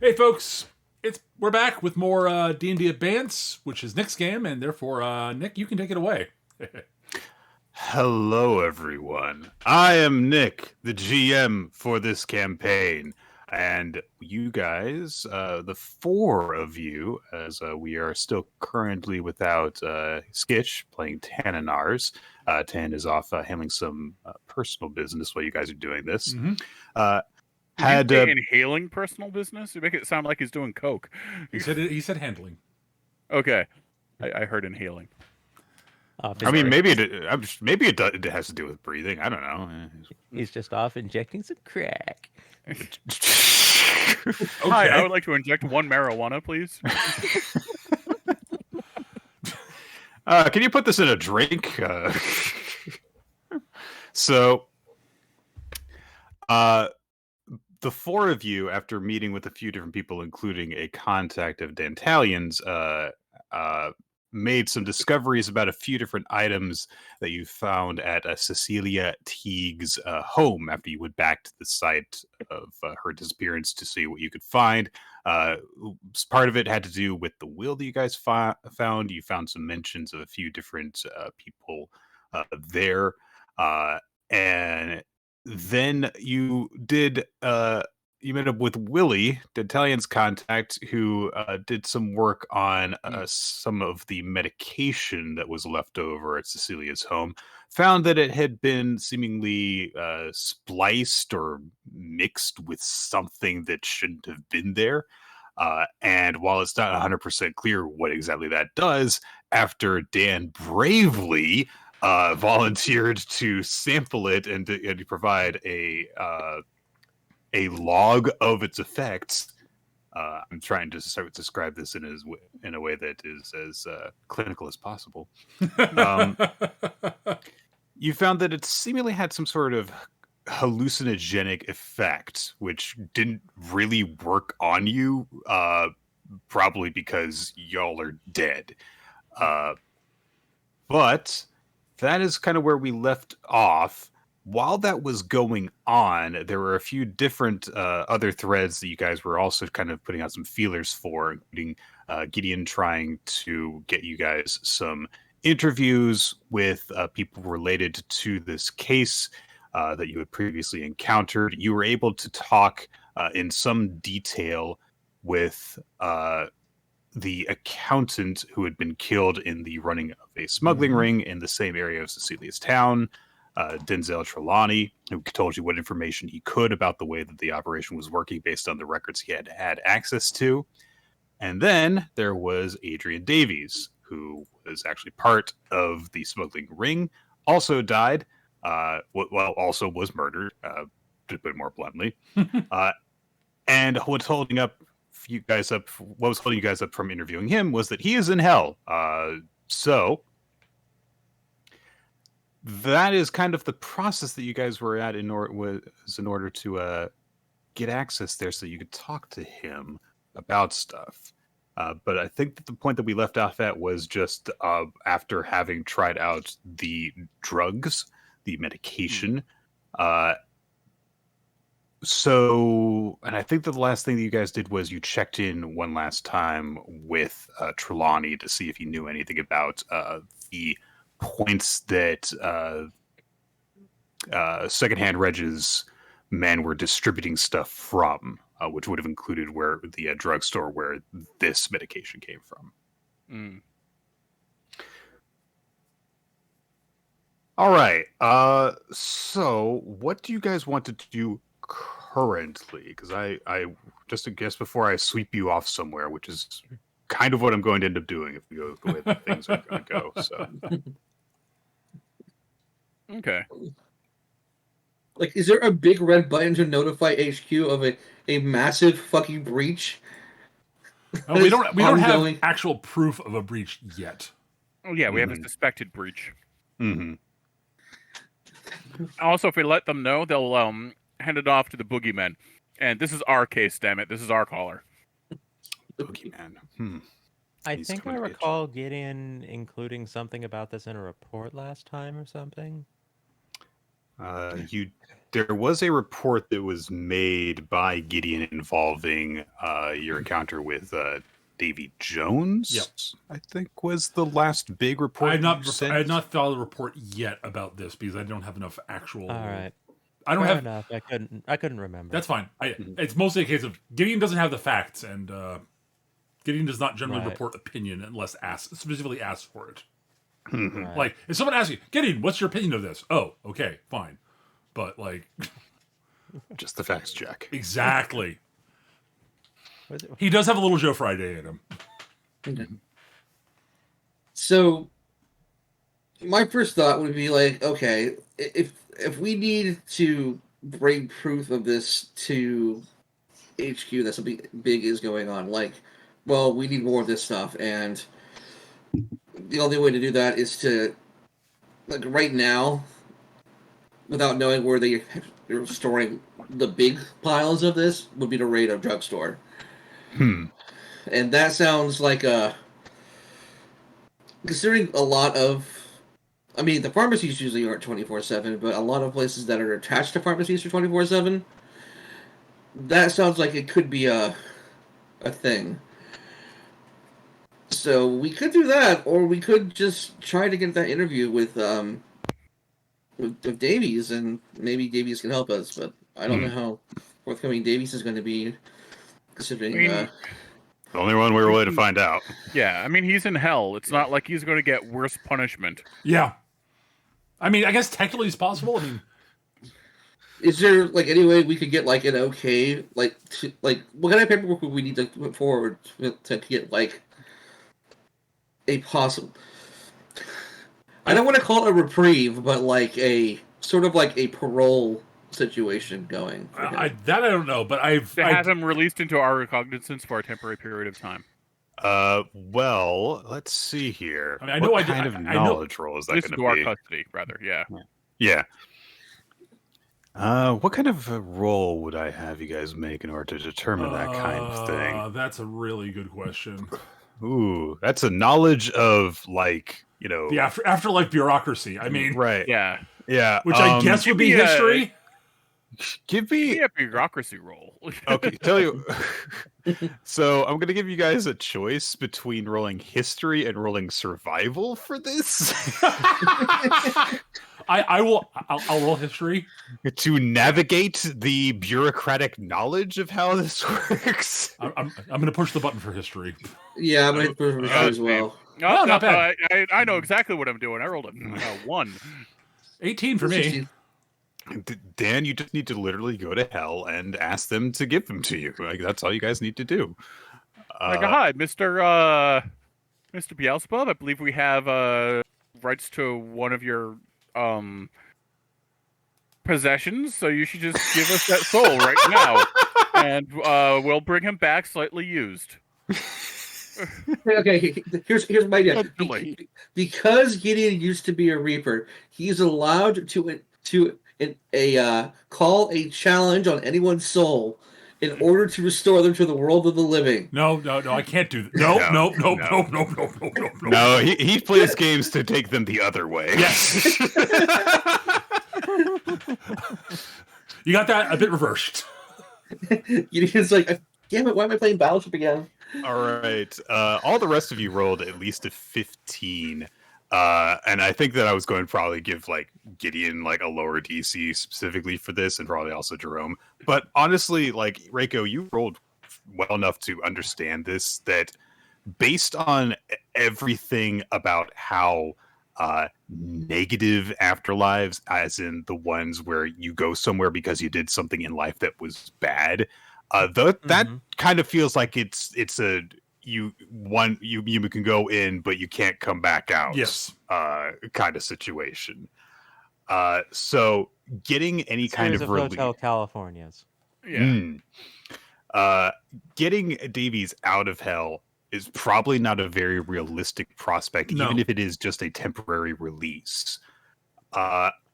Hey, folks, we're back with more D&D Abeyance, which is Nick's game, and therefore, Nick, you can take it away. Hello, everyone. I am Nick, the GM for this campaign. And you guys, the four of you, as we are still currently without Skitch playing Tan and ours. Tan is off handling some personal business while you guys are doing this. Mm-hmm. Uh, Did you had say inhaling personal business? You make it sound like he's doing coke. He said handling. Okay, I heard inhaling. I mean, maybe it has to do with breathing. I don't know. He's just off injecting some crack. Hi, I would like to inject one marijuana, please. Can you put this in a drink? So, the four of you, after meeting with a few different people, including a contact of Dantalian's, made some discoveries about a few different items that you found at Cecilia Teague's home after you went back to the site of her disappearance to see what you could find. Part of it had to do with the will that you guys found. You found some mentions of a few different people there. And then you did you met up with Willie, the Italian's contact, who did some work on some of the medication that was left over at Cecilia's home. Found that it had been seemingly spliced or mixed with something that shouldn't have been there. And while it's not 100% clear what exactly that does, after Dan bravely volunteered to sample it and to provide a log of its effects. I'm trying to describe this in a way that is as clinical as possible. You found that it seemingly had some sort of hallucinogenic effect, which didn't really work on you, probably because y'all are dead. But that is kind of where we left off. While that was going on, there were a few different other threads that you guys were also kind of putting out some feelers for, including Gideon trying to get you guys some interviews with people related to this case that you had previously encountered. You were able to talk in some detail with the accountant who had been killed in the running of a smuggling ring in the same area of Cecilia's town, Denzel Trelawney, who told you what information he could about the way that the operation was working based on the records he had had access to. And then there was Adrian Davies, who was actually part of the smuggling ring, also died, also was murdered, to put it more bluntly. And what's holding you guys up from interviewing him was that he is in hell. So that is kind of the process that you guys were at in order to get access there so you could talk to him about stuff. But I think that the point that we left off at was just after having tried out the drugs, the medication. So, and I think that the last thing that you guys did was you checked in one last time with Trelawney to see if he knew anything about the points that Secondhand Reg's men were distributing stuff from, which would have included where the drugstore where this medication came from. Mm. All right. So what do you guys want to do currently? Because I just to guess before I sweep you off somewhere, which is kind of what I'm going to end up doing if we go the way that things are going to go. So, Okay. Like, is there a big red button to notify HQ of a massive fucking breach? We don't have Ongoing. actual proof of a breach yet. Oh yeah, we have a suspected breach. mm-hmm. Also, if we let them know, they'll hand it off to the boogeymen. And this is our case, damn it. This is our caller. Boogeyman. I He's think I coming to get recall Gideon including something about this in a report last time or something. You There was a report that was made by Gideon involving your encounter with Davy Jones. Yep. I think was the last big report. I had you sent. not filed a report yet about this because I don't have enough actual. All right. I don't Fair have. enough. I couldn't remember. That's fine. It's mostly a case of Gideon doesn't have the facts, and Gideon does not generally Right. report opinion unless specifically asked for it. Right. Like if someone asks you, Gideon, what's your opinion of this? Oh, okay, fine. But like, Just the facts check. exactly. Was it- He does have a little Joe Friday in him. So, my first thought would be like, okay, if we need to bring proof of this to HQ that something big is going on, like, well, we need more of this stuff, and the only way to do that is to, like, right now, without knowing where they're storing the big piles of this, would be to raid a drugstore. And that sounds like considering a lot of, I mean, the pharmacies usually aren't 24/7, but a lot of places that are attached to pharmacies are 24/7. That sounds like it could be a thing. So we could do that, or we could just try to get that interview with Davies, and maybe Davies can help us. But I don't know how forthcoming Davies is going to be, considering. I mean, The only one we were willing to find out. Yeah, I mean, he's in hell. It's not like he's going to get worse punishment. Yeah. I mean, I guess technically it's possible. I mean, Is there like any way we could get like an okay, like what kind of paperwork would we need to put forward to get like a possible? I don't want to call it a reprieve, but like a sort of like a parole situation going. for him. I don't know, but To have him released into our recognizance for a temporary period of time. Well, let's see here. I mean, I know what I did- kind of I know- knowledge role is that Released going into our to be? custody, rather, yeah. Yeah. What kind of a role would I have you guys make in order to determine that kind of thing? That's a really good question. Ooh, that's a knowledge of like, The afterlife bureaucracy. I mean, right? Yeah. Yeah, which I guess would be give me a- history. give me Be a bureaucracy role. okay. Tell you. So I'm gonna give you guys a choice between rolling history and rolling survival for this. I'll roll history. To navigate the bureaucratic knowledge of how this works. I'm going to push the button for history. Yeah, I'm gonna put it as well. No, not bad. I know exactly what I'm doing. I rolled a 1. 18 for me. Dan, you just need to literally go to hell and ask them to give them to you. Like that's all you guys need to do. Like, hi, Mr. Beelzebub. I believe we have rights to one of your possessions, so you should just give us that soul right now, and we'll bring him back slightly used. Okay, here's my idea. Totally. Because Gideon used to be a Reaper, he's allowed to call a challenge on anyone's soul in order to restore them to the world of the living. No, I can't do that. No. No, he plays games to take them the other way. Yes. You got that a bit reversed. Gideon's like, damn it, why am I playing Battleship again? All right. All the rest of you rolled at least a 15. And I think that I was going to probably give like Gideon like a lower DC specifically for this, and probably also Jerome. But honestly, like Reiko, you rolled well enough to understand this, that based on everything about how negative afterlives, as in the ones where you go somewhere because you did something in life that was bad, that kind of feels like it's a you can go in but you can't come back out. Yes. Kind of situation. So getting any kind Series of Hotel Californias. Yeah. Getting Davies out of hell is probably not a very realistic prospect, No. even if it is just a temporary release.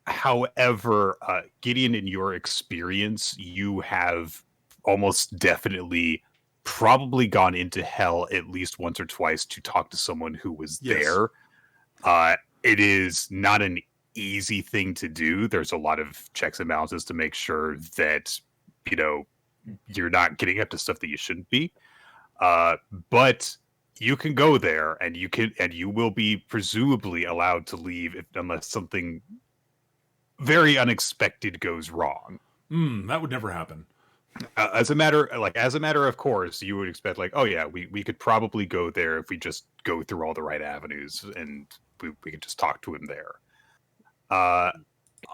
However, Gideon, in your experience, you have almost definitely probably gone into hell at least once or twice to talk to someone who was Yes. there. It is not an easy thing to do. There's a lot of checks and balances to make sure that, you're not getting up to stuff that you shouldn't be. But you can go there, and you will be presumably allowed to leave unless something very unexpected goes wrong. That would never happen. As a matter of course, you would expect oh yeah, we could probably go there if we just go through all the right avenues, and we could just talk to him there.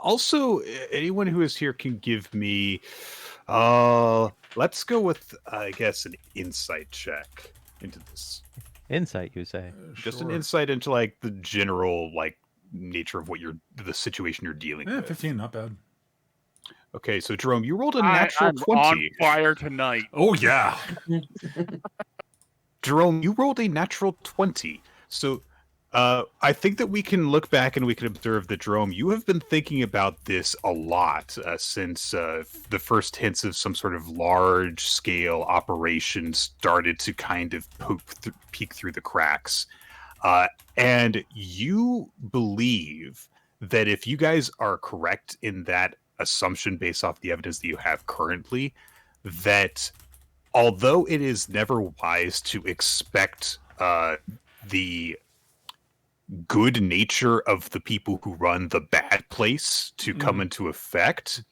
Also, anyone who is here can give me, let's go with I guess an insight check into this. Insight, you say? Just an insight into the general nature of the situation you're dealing with. 15, not bad. Okay, so Jerome, you rolled a natural I'm 20. on fire tonight. Oh yeah. Jerome, you rolled a natural 20. So I think that we can look back and we can observe that, Jerome, you have been thinking about this a lot since the first hints of some sort of large-scale operation started to kind of peek through the cracks. And you believe that if you guys are correct in that assumption based off the evidence that you have currently, that although it is never wise to expect the good nature of the people who run the bad place to come into effect,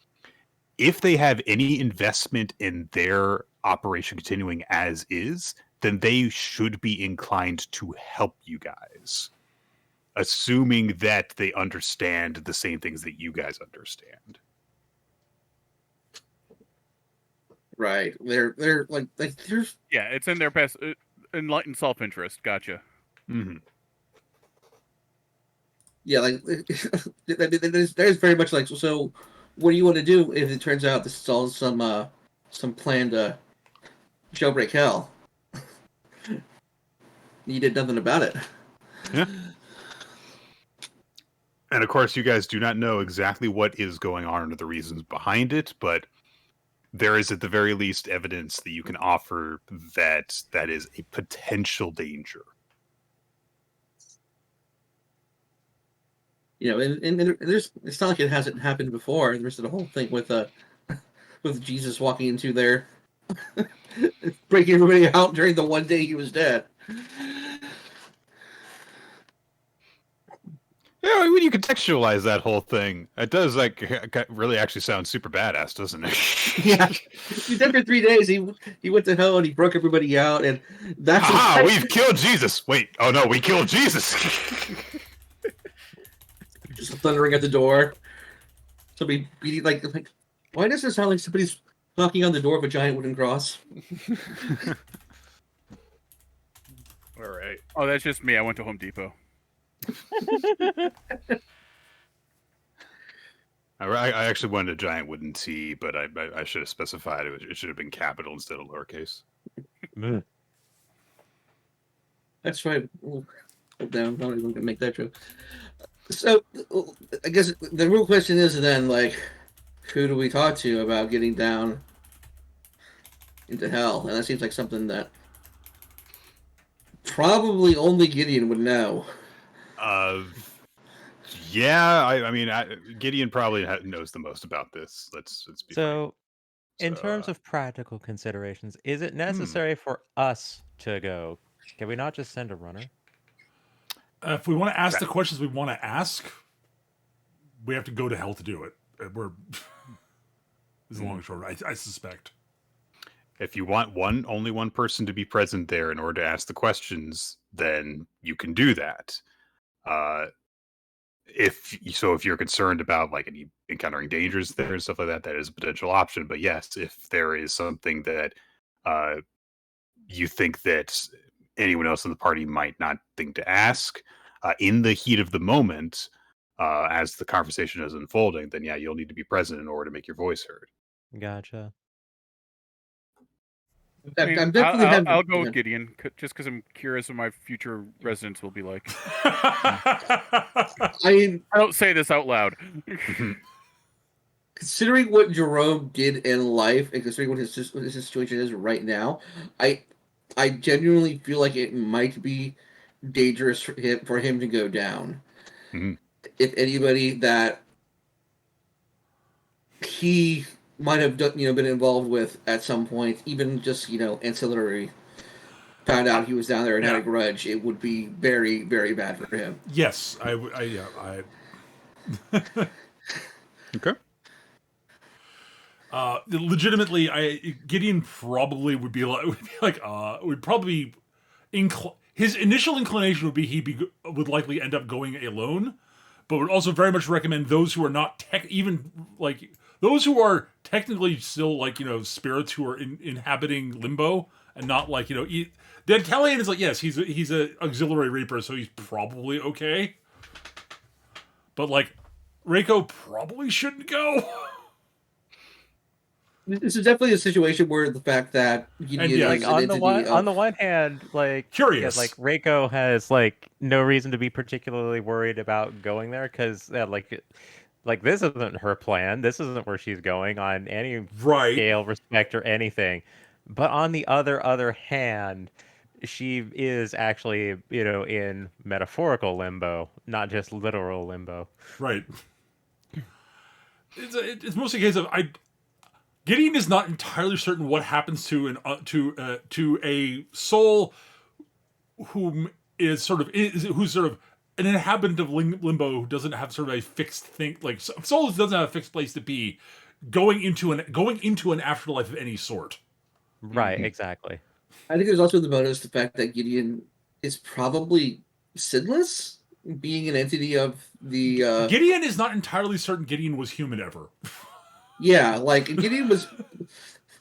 if they have any investment in their operation continuing as is, then they should be inclined to help you guys, assuming that they understand the same things that you guys understand. Right. They're like there's Yeah, it's in their best enlightened self-interest. Gotcha. Mm-hmm. yeah, like there's very much like so what do you want to do if it turns out this is all some planned jailbreak hell? You did nothing about it. Yeah. And of course, you guys do not know exactly what is going on or the reasons behind it, but there is at the very least evidence that you can offer that is a potential danger. And there's it's not like it hasn't happened before. There's the whole thing with with Jesus walking into there, breaking everybody out during the one day he was dead. Yeah, when you contextualize that whole thing, it does really actually sound super badass, doesn't it? Yeah, he dead for 3 days. He went to hell and he broke everybody out, and that's we've killed Jesus. Wait, oh no, we killed Jesus. Just thundering at the door. Somebody beating like why does it sound like somebody's knocking on the door of a giant wooden cross? All right. Oh, that's just me. I went to Home Depot. I actually wanted a giant wooden T, but I should have specified it should have been capital instead of lowercase. That's right. Well, I'm not even gonna make that joke. So I guess the real question is then who do we talk to about getting down into hell? And that seems like something that probably only Gideon would know. Yeah, I mean, Gideon probably knows the most about this. Let's be So, in So, terms of practical considerations, is it necessary for us to go? Can we not just send a runner? If we want to ask the questions we want to ask, we have to go to hell to do it. We're is the long and short. I suspect. If you want only one person to be present there in order to ask the questions, then you can do that. If you're concerned about any encountering dangers there and stuff like that, that is a potential option. But yes, if there is something that you think that anyone else in the party might not think to ask in the heat of the moment, as the conversation is unfolding, then yeah, you'll need to be present in order to make your voice heard. Gotcha. I'll go with Gideon, just because I'm curious what my future residents will be like. I don't say this out loud. Considering what Jerome did in life, and considering what his situation is right now, I genuinely feel like it might be dangerous for him to go down. Mm-hmm. if anybody that he might have done, been involved with at some point, even just ancillary, found out he was down there and had a grudge, it would be very, very bad for him. Yes, I Okay. Legitimately, Gideon probably would probably his initial inclination would be would likely end up going alone, but would also very much recommend those who are not those who are technically still spirits who are inhabiting Limbo and not the Italian is yes, he's a auxiliary reaper, so he's probably okay, but Reiko probably shouldn't go. This is definitely a situation where the fact that on the one hand, curious, Reiko has no reason to be particularly worried about going there because this isn't her plan. This isn't where she's going on any scale, respect, or anything. But on the other hand, she is actually in metaphorical limbo, not just literal limbo. Right. It's mostly a case of Gideon is not entirely certain what happens to a soul who's sort of an inhabitant of Limbo who doesn't have sort of a fixed thing, souls doesn't have a fixed place to be, going into an afterlife of any sort. Right, exactly. I think there's also the fact that Gideon is probably sinless, being an entity of the. Gideon is not entirely certain Gideon was human ever. Yeah, Gideon was,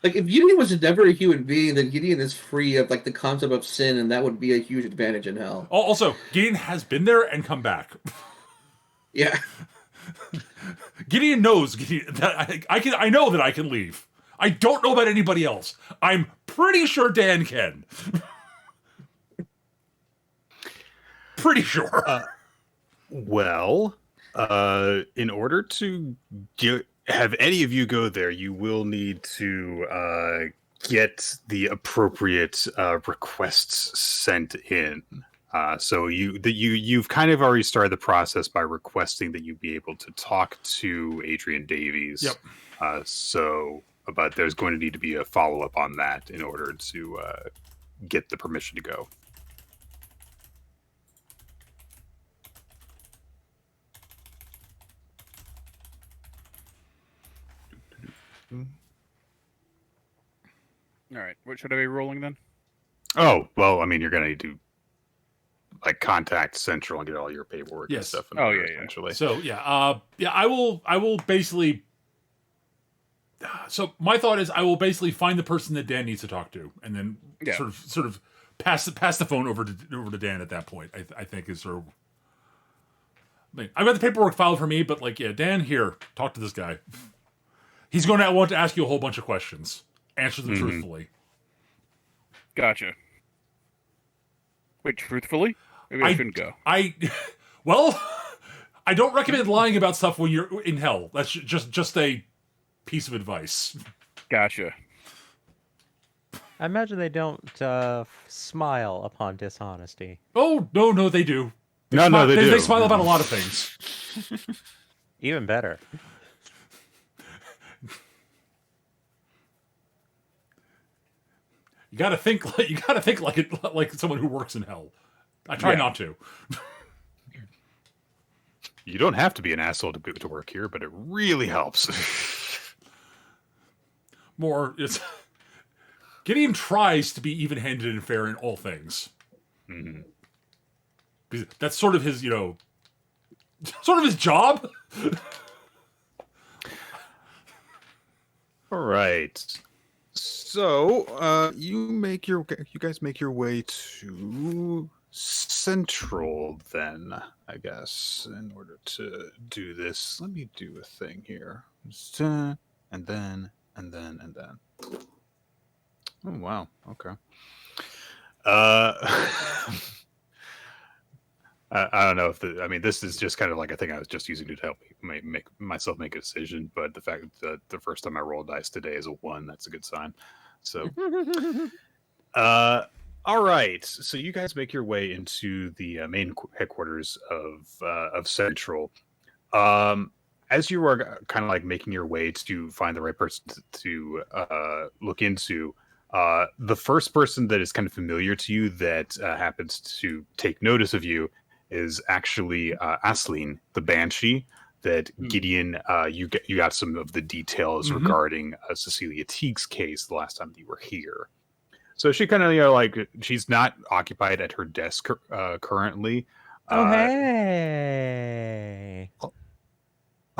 if Gideon was never a human being, then Gideon is free of the concept of sin, and that would be a huge advantage in hell. Also, Gideon has been there and come back. Yeah, Gideon knows that I know that I can leave. I don't know about anybody else. I'm pretty sure Dan can. Pretty sure. In order to have any of you go there, you will need to get the appropriate requests sent in. So you've kind of already started the process by requesting that you be able to talk to Adrian Davies. Yep. But there's going to need to be a follow-up on that in order to get the permission to go. All right. What should I be rolling then? Oh, well, I mean, you're going to need to contact Central and get all your paperwork and stuff. Essentially. So I will basically. So my thought is I will basically find the person that Dan needs to talk to, and then sort of pass the phone over to Dan at that point. I think is sort of. I've got the paperwork filed for me, but Dan, here, talk to this guy. He's going to want to ask you a whole bunch of questions. Answer them truthfully. Gotcha. Wait, truthfully? Maybe I shouldn't go. I don't recommend lying about stuff when you're in hell. That's just a piece of advice. Gotcha. I imagine they don't smile upon dishonesty. Oh, no, they do. They do. They smile about a lot of things. Even better. You gotta think like someone who works in hell. I try not to. You don't have to be an asshole to work here, but it really helps. It's Gideon tries to be even-handed and fair in all things. Mm-hmm. That's sort of his, his job. All right. So, you guys make your way to Central then, I guess, in order to do this. Let me do a thing here. And then. Oh, wow. Okay. I don't know if this is just kind of like a thing I was just using to help me make a decision, but the fact that the first time I rolled dice today is a 1, that's a good sign. So, all right. So you guys make your way into the main headquarters of Central. As you are kind of like making your way to find the right person to look into, the first person that is kind of familiar to you that happens to take notice of you is actually Aisling, the Banshee. That Gideon, you got some of the details regarding Cecilia Teague's case the last time that you were here. So she kind of, like, she's not occupied at her desk currently. Oh, hey.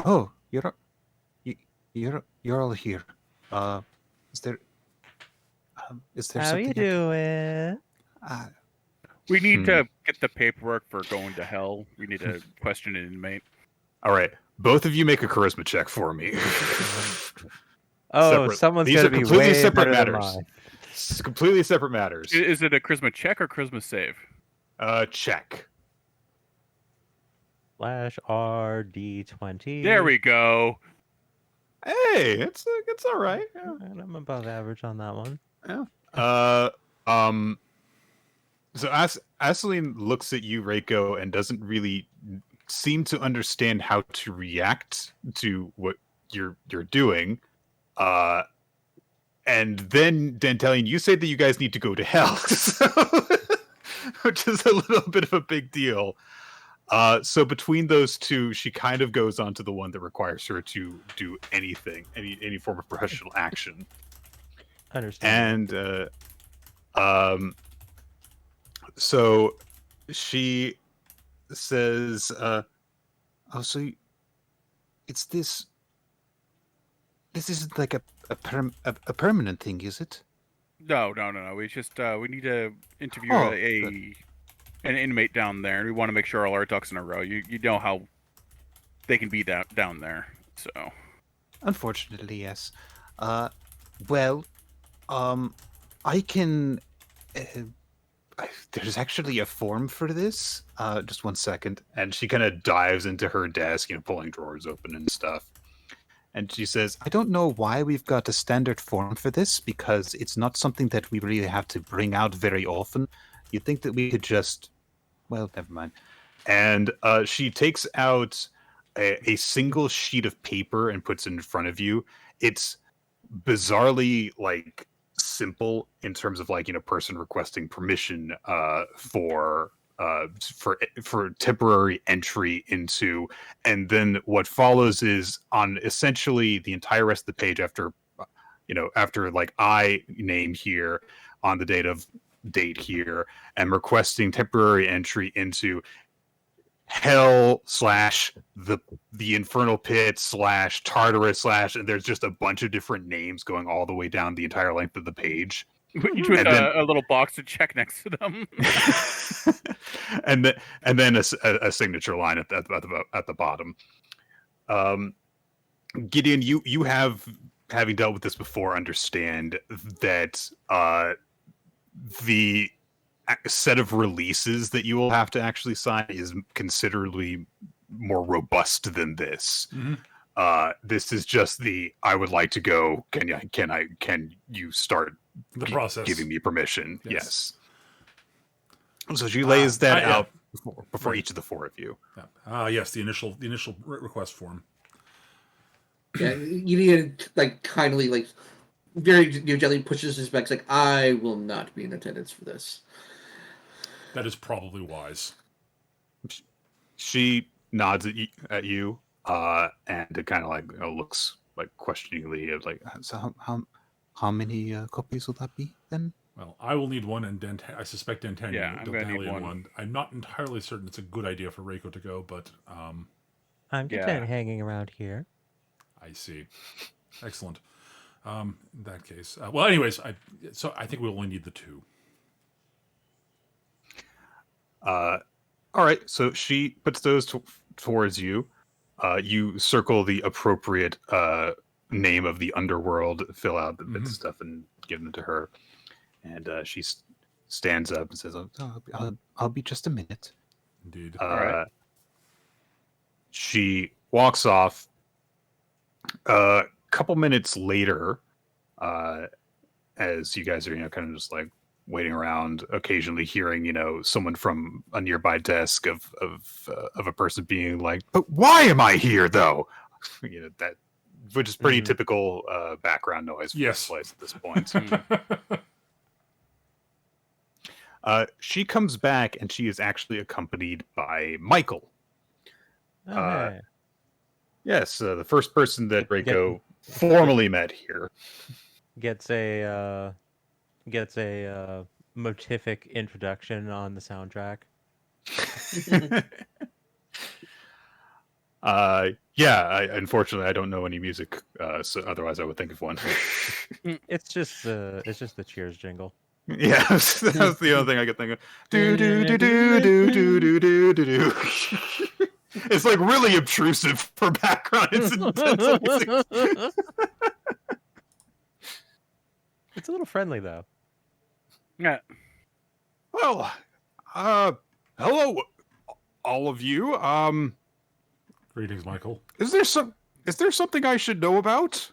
Oh, you're all here. Is there How something you doing? We need to get the paperwork for going to hell. We need to question an inmate. All right, both of you make a charisma check for me. Oh, someone's gonna be way separate matters. Completely separate matters. Is it a charisma check or charisma save? Check. /RD20. There we go. Hey, it's all right. Yeah. And I'm above average on that one. Yeah. So Aisling looks at you, Reiko, and doesn't really seem to understand how to react to what you're doing. And then Dantelian, you say that you guys need to go to hell, which is a little bit of a big deal. So between those two, she kind of goes on to the one that requires her to do anything, any form of professional action. Understand. And so she says, "Oh, so it's this. This isn't like a permanent thing, is it?" No. We just we need to interview an inmate down there, and we want to make sure all our ducks in a row. You know how they can be down there, so. Unfortunately, yes. Well, I can. There's actually a form for this. Just one second, and she kind of dives into her desk, pulling drawers open and stuff. And she says, "I don't know why we've got a standard form for this, because it's not something that we really have to bring out very often. You'd think that we could just... Well, never mind." And she takes out a single sheet of paper and puts it in front of you. It's bizarrely, like, simple in terms of, like, person requesting permission for temporary entry into, and then what follows is on essentially the entire rest of the page after like I name here on the date here, and requesting temporary entry into hell / the infernal pit / Tartarus / and there's just a bunch of different names going all the way down the entire length of the page. Each with a little box to check next to them. and then a signature line at the bottom. Gideon, you have, having dealt with this before, understand that the set of releases that you will have to actually sign is considerably more robust than this. Mm-hmm. This is just the "I would like to go. Can you start the process giving me permission?" Yes. So she lays that out before right. each of the four of you. Yes, the initial request form. Yeah, Gideon kindly, very gently pushes his back, like, "I will not be in attendance for this." That is probably wise. She nods at you, and it kind of looks like questioningly, like, "So how many copies will that be then?" Well, I will need one, and I suspect Dantelian I'm going to need one. I'm not entirely certain it's a good idea for Reiko to go, but I'm content hanging around here. I see. Excellent. In that case, well, anyways, I think we only need the two. All right. So she puts those towards you. You circle the appropriate name of the underworld, fill out the bits of stuff, and give them to her. And she stands up and says, I'll be just a minute." Indeed. All right. She walks off. A couple minutes later, as you guys are, kind of just like waiting around, occasionally hearing, someone from a nearby desk of a person being like, "But why am I here, though?" That, which is pretty typical background noise for this place at this point. She comes back, and she is actually accompanied by Michael. Okay. Yes, the first person that Draco formally met here. Gets a motific introduction on the soundtrack. Unfortunately I don't know any music, so otherwise I would think of one. It's just the Cheers jingle. Yeah, that's the only thing I could think of. Do do do do do do do do do do. It's like really obtrusive for background. It's intense. It's a little friendly though. Yeah. Well, hello, all of you. Greetings, Michael. Is there something I should know about?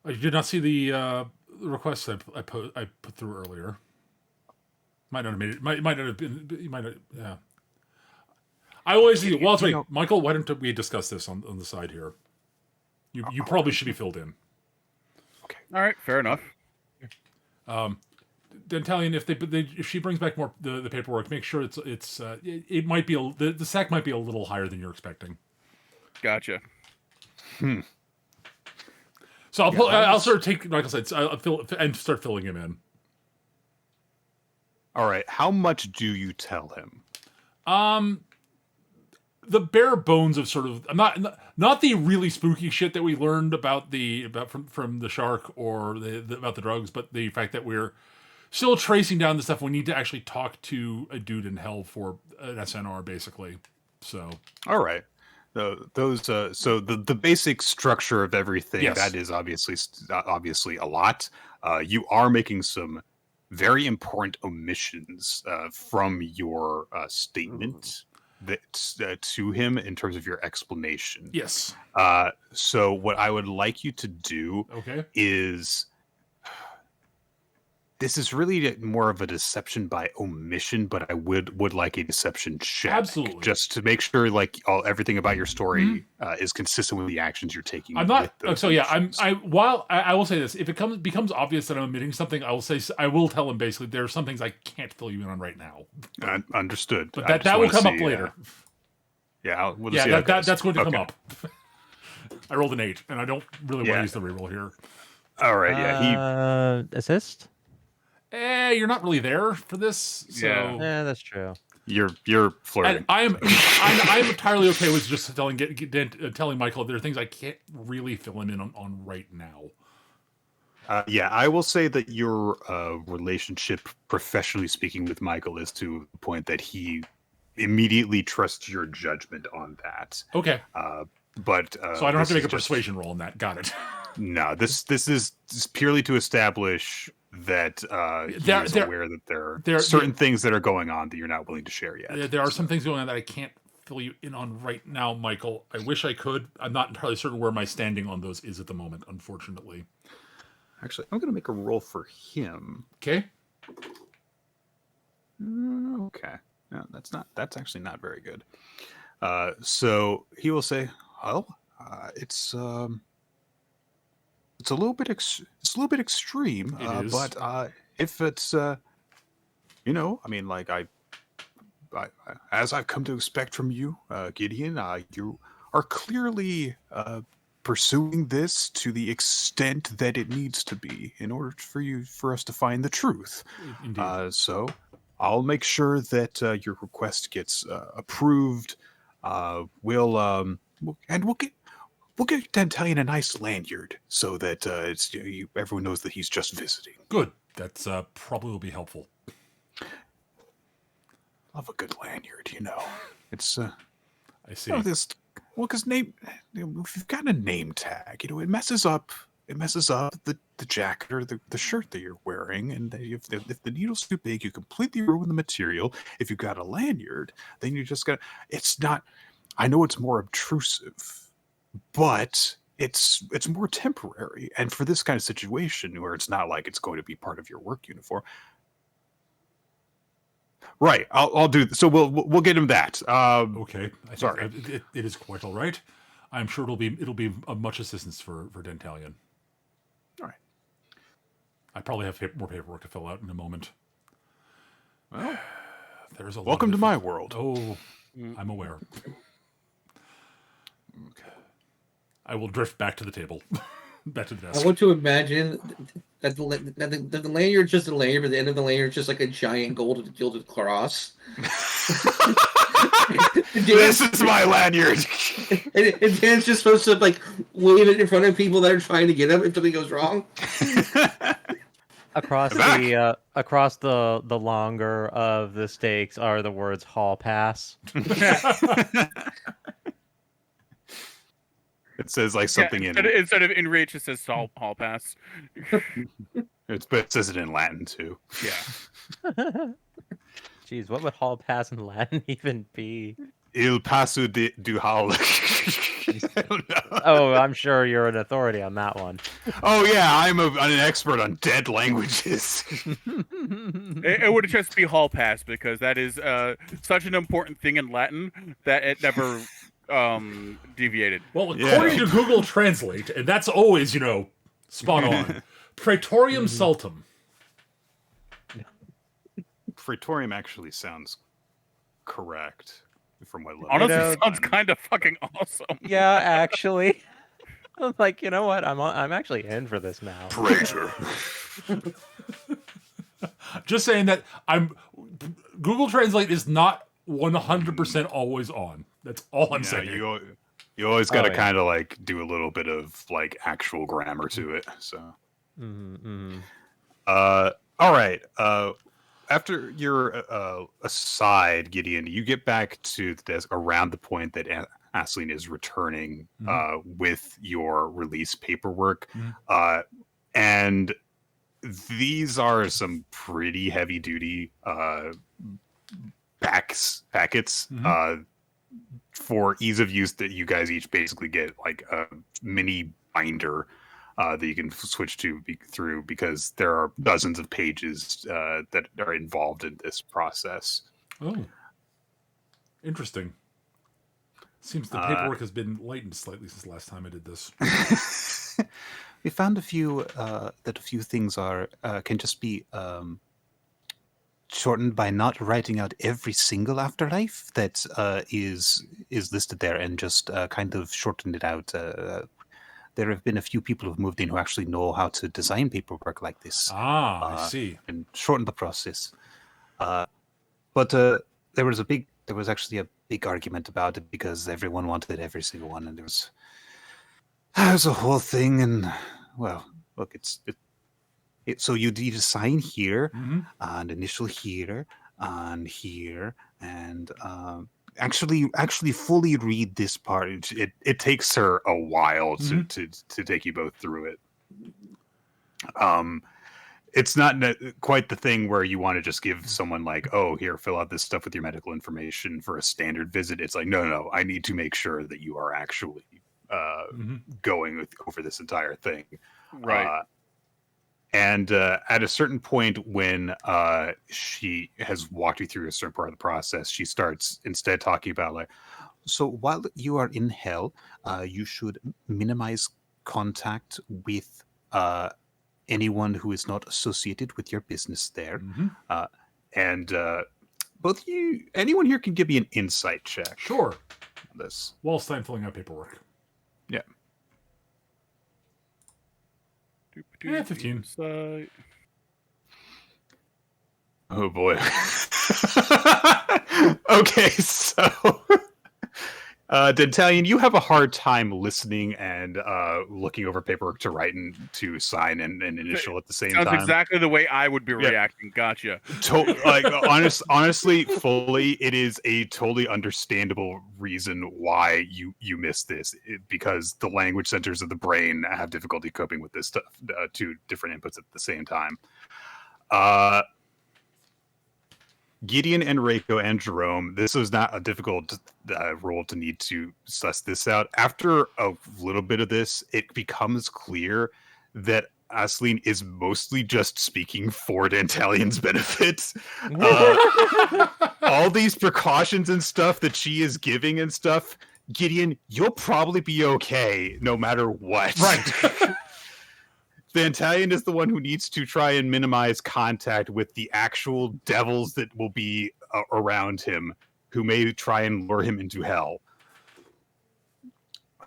You did not see the request I put through earlier. Might not have made it. Might not have been. You might not. Yeah. I always see. Well, wait, Michael. Why don't we discuss this on the side here? You probably should be filled in. Okay. All right. Fair enough. Dentalian, if she brings back more the paperwork, make sure it might be the sack might be a little higher than you're expecting. Gotcha. So I'll sort of take, like I said, I'll fill and start filling him in. All right. How much do you tell him? The bare bones of sort of not the really spooky shit that we learned about from the shark or about the drugs, but the fact that we're still tracing down the stuff. We need to actually talk to a dude in hell for an SNR, basically. So all right. So the basic structure of everything, yes. That is obviously a lot. You are making some very important omissions from your statement to him in terms of your explanation. Yes. So what I would like you to do is, this is really more of a deception by omission, but I would like a deception check. Absolutely. Just to make sure everything about your story is consistent with the actions you're taking. I'm not. So yeah, I will say this. If it becomes obvious that I'm omitting something, I will tell him basically there are some things I can't fill you in on right now. Understood. But that will come up later. We'll see that's going to come up. I rolled an 8, and I don't really want to use the reroll here. All right. Assist. You're not really there for this. So. Yeah, that's true. You're flirting. And I'm entirely okay with just telling Michael there are things I can't really fill him in on right now. I will say that your relationship, professionally speaking, with Michael is to the point that he immediately trusts your judgment on that. Okay. But so I don't have to make a persuasion roll on that. Got it. No, this is purely to establish that he's aware that there are certain things that are going on that you're not willing to share yet. There are some things going on that I can't fill you in on right now, Michael. I wish I could. I'm not entirely certain where my standing on those is at the moment, unfortunately. Actually, I'm going to make a roll for him. Okay. Okay. No, that's actually not very good. So he will say, "Well, it's a little bit extreme, but if it's as I've come to expect from you, Gideon, you are clearly pursuing this to the extent that it needs to be in order for us to find the truth. So I'll make sure that your request gets approved. We'll get Dentalian a nice lanyard so that everyone knows that he's just visiting. Good. That's probably will be helpful. Love a good lanyard, It's I see. Because if you've got a name tag, it messes up the jacket or the shirt that you're wearing, and if the needle's too big, you completely ruin the material. If you've got a lanyard, then you just got. It's not. I know it's more obtrusive, but it's more temporary. And for this kind of situation where it's not like it's going to be part of your work uniform, Right. I'll do. So we'll get him that. Okay. Sorry. It is quite all right. I'm sure it'll be of much assistance for Dentalion. All right. I probably have more paperwork to fill out in a moment. Well, there's a welcome to my world. Oh, I'm aware. Okay. I will drift back to the table. Back to the desk. I want to imagine that the lanyard is just a lanyard, but the end of the lanyard is just like a giant gilded cross. This is my lanyard. And Dan's just supposed to like wave it in front of people that are trying to get him if something goes wrong. Across the longer of the stakes are the words "Hall Pass." It says like something instead of enrage, it says Hall Pass. But it says it in Latin too. Yeah. Jeez, what would Hall Pass in Latin even be? Il passo du hall. Oh, I'm sure you're an authority on that one. Oh yeah, I'm an expert on dead languages. It would just be Hall Pass because that is such an important thing in Latin that it never deviated. Well, according to Google Translate, and that's always, spot on. Praetorium Sultum. Praetorium actually sounds correct from what. Honestly, sounds kind of fucking awesome. Yeah, actually. I'm like, you know what? I'm actually in for this now. Praetor. Just saying that Google Translate is not 100% always on. That's all I'm saying. You always got to kind of like do a little bit of like actual grammar to it. So. All right. After your aside, Gideon, you get back to the desk around the point that Aisling is returning with your release paperwork. And these are some pretty heavy-duty packets for ease of use that you guys each basically get like a mini binder that you can switch through because there are dozens of pages that are involved in this process. Oh, interesting. Seems the paperwork has been lightened slightly since the last time I did this. We found a few things can just be shortened by not writing out every single afterlife that is listed there, and just kind of shorten it out. There have been a few people who've moved in who actually know how to design paperwork like this. I see. And shorten the process. But there was actually a big argument about it because everyone wanted every single one, and there was a whole thing. And well, look, so you need to sign here, and initial here, and here, and actually fully read this part. It takes her a while to take you both through it. It's not quite the thing where you want to just give someone like, oh, here, fill out this stuff with your medical information for a standard visit. It's like, no, I need to make sure that you are actually going over this entire thing. Right. And at a certain point when she has walked you through a certain part of the process, she starts instead talking about like, so while you are in hell, you should minimize contact with anyone who is not associated with your business there. And both anyone here can give me an insight check. Sure. On this. Whilst I'm filling out paperwork. Yeah. Yeah, 15. Oh boy. Okay, so Dentalion, you have a hard time listening and looking over paperwork to write and to sign and initial at the same time. Sounds exactly the way I would be reacting. Gotcha. Honestly, fully, it is a totally understandable reason why you missed this, because the language centers of the brain have difficulty coping with this stuff, two different inputs at the same time. Gideon, Enrico, and Jerome, this was not a difficult role to need to suss this out. After a little bit of this, it becomes clear that Aisling is mostly just speaking for Dantalion's benefit. All these precautions and stuff that she is giving and stuff, Gideon, you'll probably be okay no matter what. Right. Dantalion is the one who needs to try and minimize contact with the actual devils that will be around him, who may try and lure him into hell.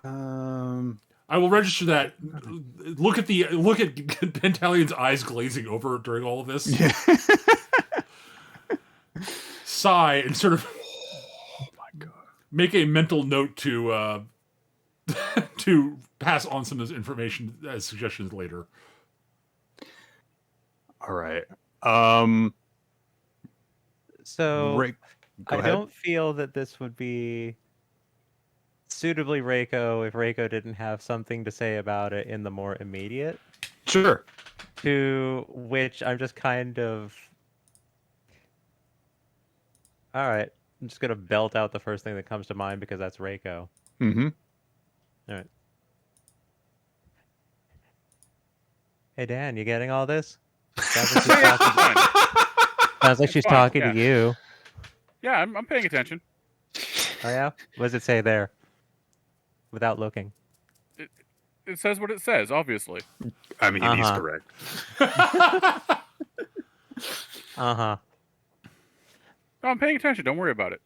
I will register that. Look at Dantalion's eyes glazing over during all of this. Yeah. Sigh and sort of Oh my god. Make a mental note to to pass on some of this information as suggestions later. All right. So Go I ahead. don't feel that this would be suitably Reiko if Reiko didn't have something to say about it in the more immediate. Sure. To which I'm just kind of... All right. I'm just going to belt out the first thing that comes to mind because that's Reiko. Mm-hmm. All right. Hey, Dan, you getting all this? Sounds like she's talking to you. Yeah, I'm paying attention. Oh, yeah? What does it say there? Without looking. It says what it says, obviously. I mean, he's correct. Uh-huh. No, I'm paying attention. Don't worry about it.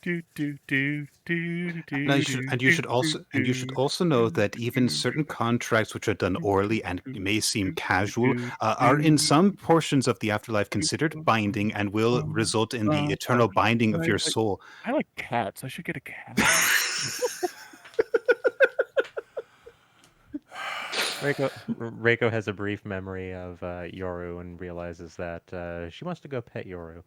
And you should also know that even certain contracts which are done orally and may seem casual are in some portions of the afterlife considered binding and will result in the eternal binding of your soul. I like cats. I should get a cat. Reiko has a brief memory of Yoru and realizes that she wants to go pet Yoru.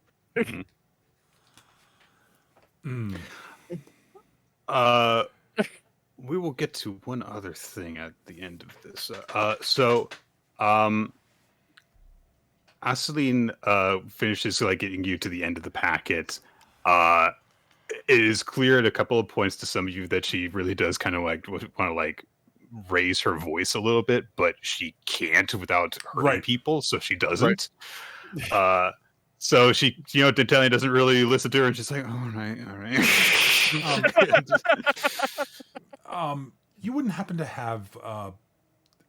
We will get to one other thing at the end of this. Aisling finishes getting you to the end of the packet. It is clear at a couple of points to some of you that she really does kind of want to raise her voice a little bit, but she can't without hurting people, so she doesn't. So she, Dantallion doesn't really listen to her, and she's like, all right. You wouldn't happen to have,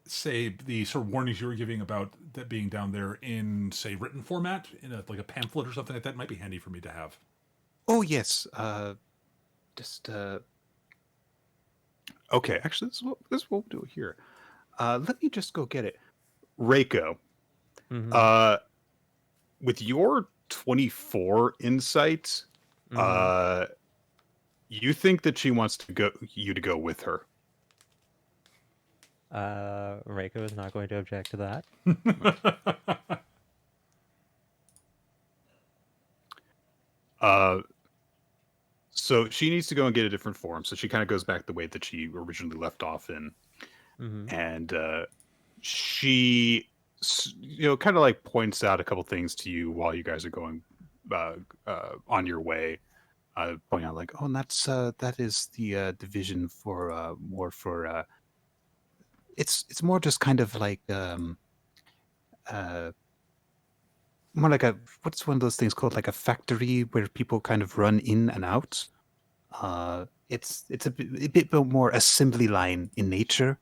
say, the sort of warnings you were giving about that being down there in, say, written format, in a pamphlet or something like that? Might be handy for me to have. Oh, yes. Okay, actually, this is what we'll do here. Let me just go get it. Reiko, with your 24 insight, you think that she wants you to go with her. Reiko is not going to object to that. So she needs to go and get a different form. So she kind of goes back the way that she originally left off in. And she, kind of points out a couple things to you while you guys are going on your way. Pointing out and that is the division for more for it's more just kind of more like what's one of those things called, like a factory where people kind of run in and out. It's a bit more assembly line in nature.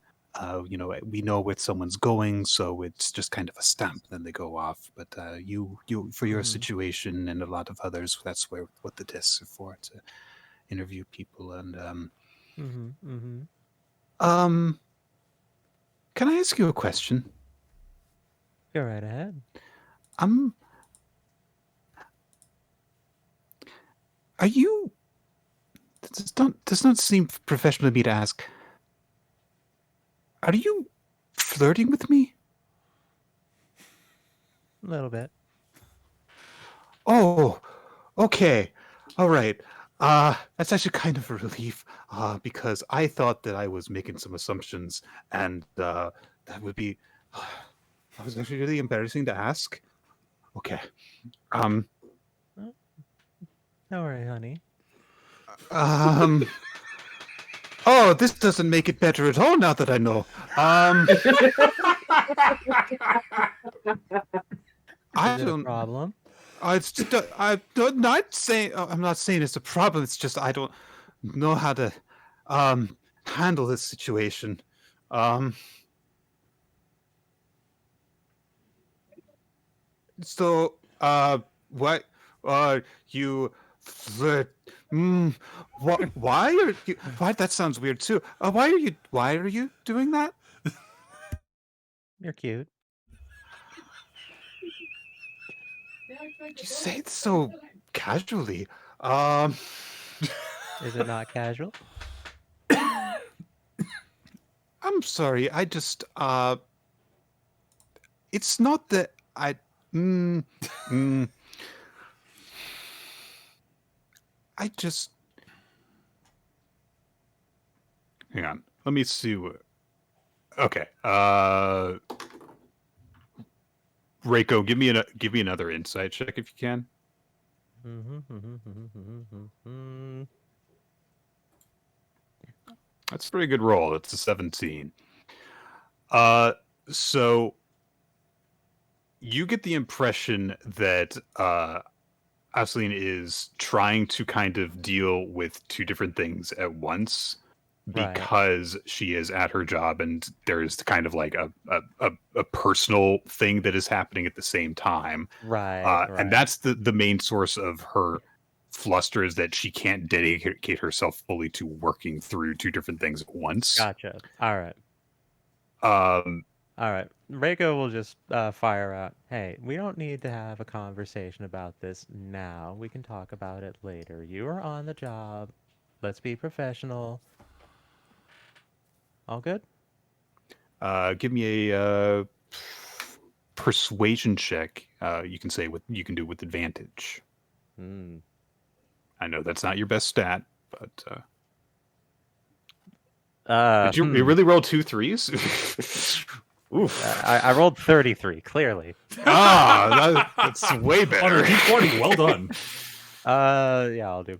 We know where someone's going, so it's just kind of a stamp, then they go off. But you for your situation and a lot of others, that's what the desks are for, to interview people. And can I ask you a question? Go right ahead. Are you? Does not seem professional to me to ask. Are you flirting with me? A little bit. Oh, okay. All right. That's actually kind of a relief, because I thought that I was making some assumptions, and that would be... that was actually really embarrassing to ask. Okay. Don't worry, honey. Oh, this doesn't make it better at all now that I know. I don't. Problem. It's just, I'm not saying it's a problem. It's just I don't know how to handle this situation. So what you flirt? What? Why are you? Why? That sounds weird too. Why are you doing that? You're cute. You say it so casually. Is it not casual? I'm sorry. I just it's not that I. I just. Hang on. Let me see what. Okay. Reiko, give me another insight check if you can. That's a pretty good roll. It's a 17. So you get the impression that Aisling is trying to kind of deal with two different things at once because she is at her job and there's kind of like a personal thing that is happening at the same time. Right. And that's the main source of her fluster, is that she can't dedicate herself fully to working through two different things at once. Gotcha. All right. All right. Reiko will just fire out, hey, we don't need to have a conversation about this now. We can talk about it later. You are on the job. Let's be professional. All good? Give me a persuasion check. You can do with advantage. I know that's not your best stat, but did you really roll 2 3s? Oof. I rolled 33, clearly. That's way better. On a D20, well done. Yeah, I'll do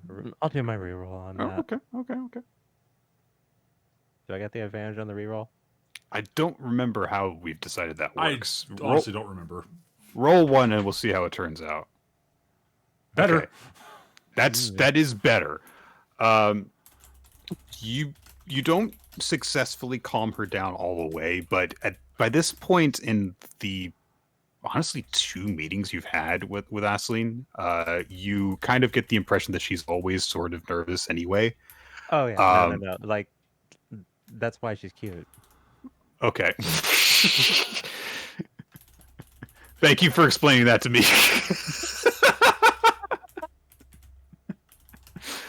my reroll on that. Okay. Do I get the advantage on the reroll? I don't remember how we've decided that works. I honestly don't remember. Roll 1 and we'll see how it turns out. Better. Okay. That is better. You don't successfully calm her down all the way, but by this point in the honestly 2 meetings you've had with Aisling, you kind of get the impression that she's always sort of nervous anyway. Oh yeah, no. Like, that's why she's cute. Okay. Thank you for explaining that to me.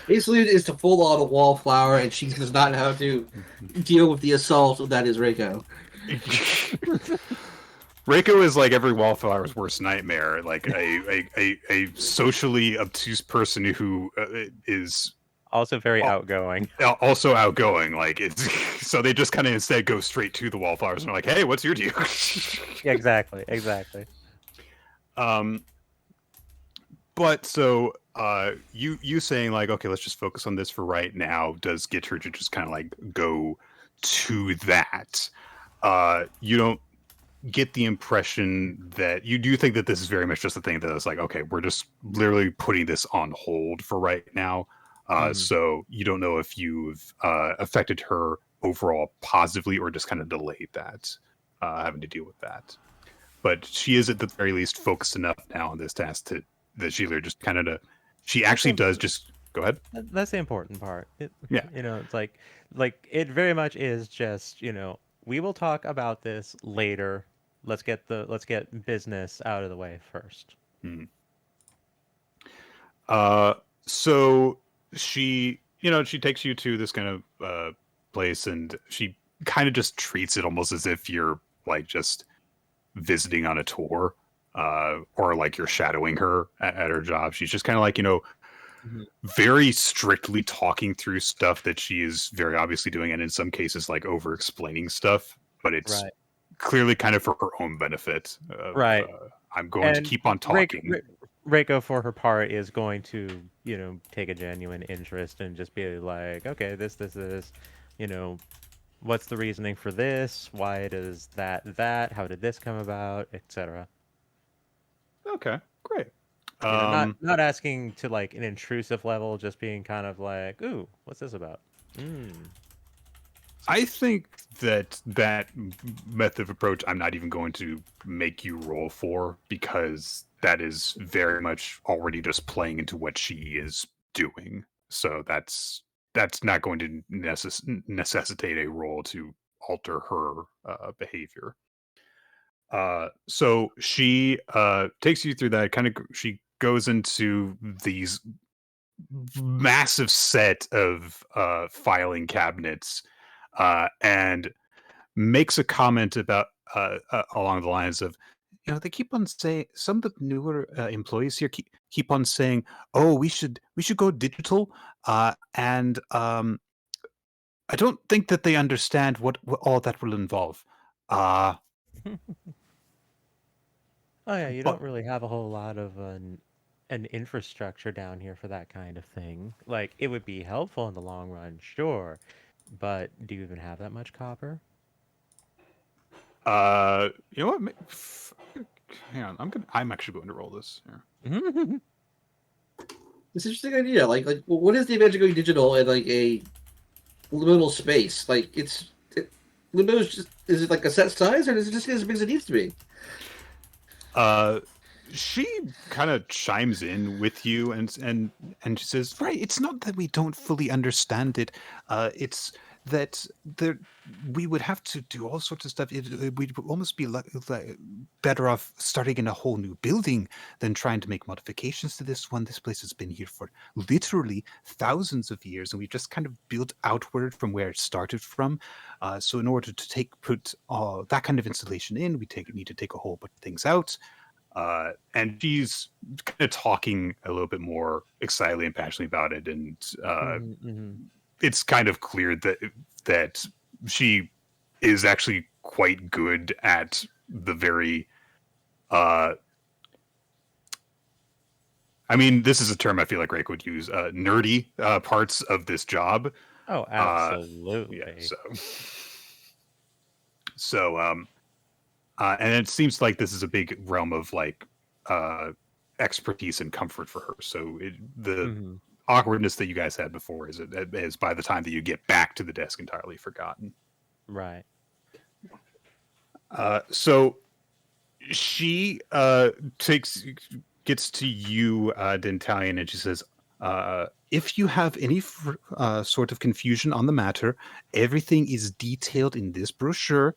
Basically, is to full on a wallflower, and she does not know how to deal with the assault that is Reiko. Reiko is like every wallflower's worst nightmare, like a socially obtuse person who is also very outgoing. Also outgoing, like it's so they just kind of instead go straight to the wallflowers and are like, "Hey, what's your deal?" Exactly. But so you saying like, okay, let's just focus on this for right now, does get her to just kind of like go to that. You don't get the impression that you do think that this is very much just a thing that is like, okay, we're just literally putting this on hold for right now. So you don't know if you've affected her overall positively or just kind of delayed that, having to deal with that. But she is at the very least focused enough now on this task that she just kind of she actually does just go ahead. That's the important part. Yeah, it's like it very much is just, we will talk about this later. Let's get business out of the way first. So she takes you to this kind of place, and she kind of just treats it almost as if you're like just visiting on a tour, or like you're shadowing her at her job. She's just kind of like, very strictly talking through stuff that she is very obviously doing, and in some cases like over explaining stuff, but it's clearly kind of for her own benefit. I'm going to keep on talking. Reiko, for her part, is going to, take a genuine interest and just be like, okay, this. what's the reasoning for this? Why does that? How did this come about, etc. Okay, great. Not asking to like an intrusive level, just being kind of like, ooh, what's this about? I think that method of approach I'm not even going to make you roll for, because that is very much already just playing into what she is doing. So that's not going to necessitate a roll to alter her behavior. So she takes you through that she goes into these massive set of filing cabinets and makes a comment about along the lines of, they keep on saying, some of the newer employees here keep on saying, oh, we should go digital, and I don't think that they understand what all that will involve. Oh yeah, you But don't really have a whole lot of an infrastructure down here for that kind of thing. Like, it would be helpful in the long run, sure, but do you even have that much copper? you know what? Hang on, I'm actually going to roll this. Here. It's an interesting idea. Like, what is the advantage of going digital in like a liminal space? Like, Limbo is it like a set size, or is it just as big as it needs to be? She kind of chimes in with you and she says, right, it's not that we don't fully understand it. It's that we would have to do all sorts of stuff. We'd almost be better off starting in a whole new building than trying to make modifications to this one. This place has been here for literally thousands of years, and we just kind of built outward from where it started from. So in order to put that kind of installation in, we need to take a whole bunch of things out. And she's kind of talking a little bit more excitedly and passionately about it, and it's kind of clear that she is actually quite good at the very I mean, this is a term I feel like Rake would use, nerdy parts of this job. Oh, absolutely. Yeah, so and it seems like this is a big realm of like expertise and comfort for her. So the awkwardness that you guys had before is by the time that you get back to the desk entirely forgotten. Right. So she gets to you, Dentalian, and she says, if you have any sort of confusion on the matter, everything is detailed in this brochure.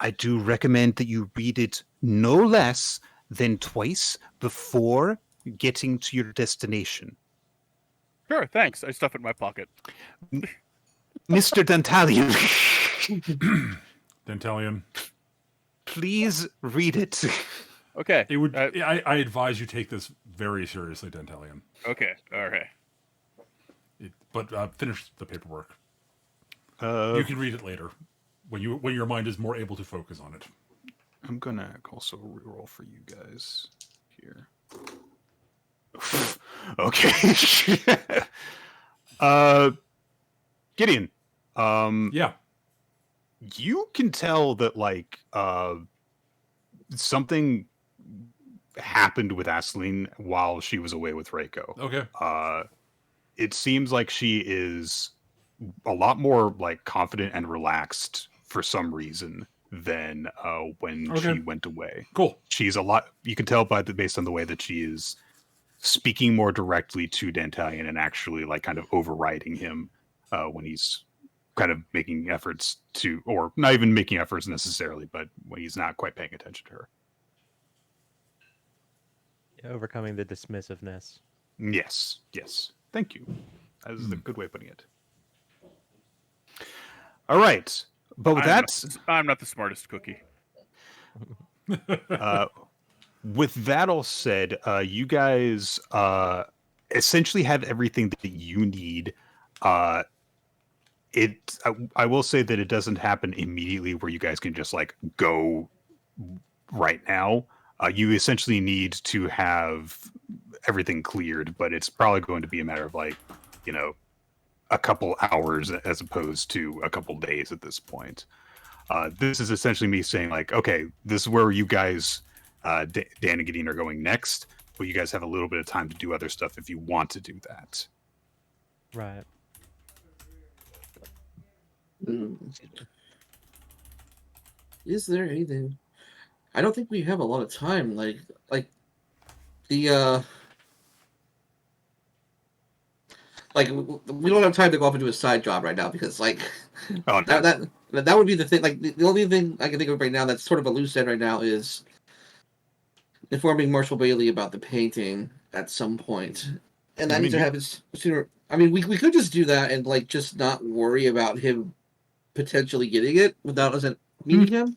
I do recommend that you read it no less than twice before getting to your destination. Sure, thanks. I stuff it in my pocket. Mr. Dentalian. Dentalian. Please read it. Okay. It would. I advise you take this very seriously, Dentalian. Okay. All right. But finish the paperwork. You can read it later when your mind is more able to focus on it. I'm gonna also reroll for you guys here. Okay. Gideon. Yeah. You can tell that like something happened with Aisling while she was away with Reiko. Okay. It seems like she is a lot more like confident and relaxed for some reason than when she went away. Cool. She's a lot. You can tell based on the way that she is speaking more directly to Dantalion and actually like kind of overriding him when he's kind of making efforts to, or not even making efforts necessarily, but when he's not quite paying attention to her. Overcoming the dismissiveness. Yes. Thank you. That is a good way of putting it. All right. But with I'm not the smartest cookie. With that all said, you guys essentially have everything that you need. I will say that it doesn't happen immediately where you guys can just like go right now. You essentially need to have everything cleared, but it's probably going to be a matter of like, a couple hours as opposed to a couple days at this point. This is essentially me saying, like, okay, this is where you guys, Dan and Gideon, are going next, but you guys have a little bit of time to do other stuff if you want to do that. Right. Is there anything? I don't think we have a lot of time. Like the like we don't have time to go off and do a side job right now because like Oh, no. that would be the thing. Like the only thing I can think of right now that's sort of a loose end right now is informing Marshall Bailey about the painting at some point, and that needs to happen sooner. I mean, we could just do that and like just not worry about him potentially getting it without us meeting him.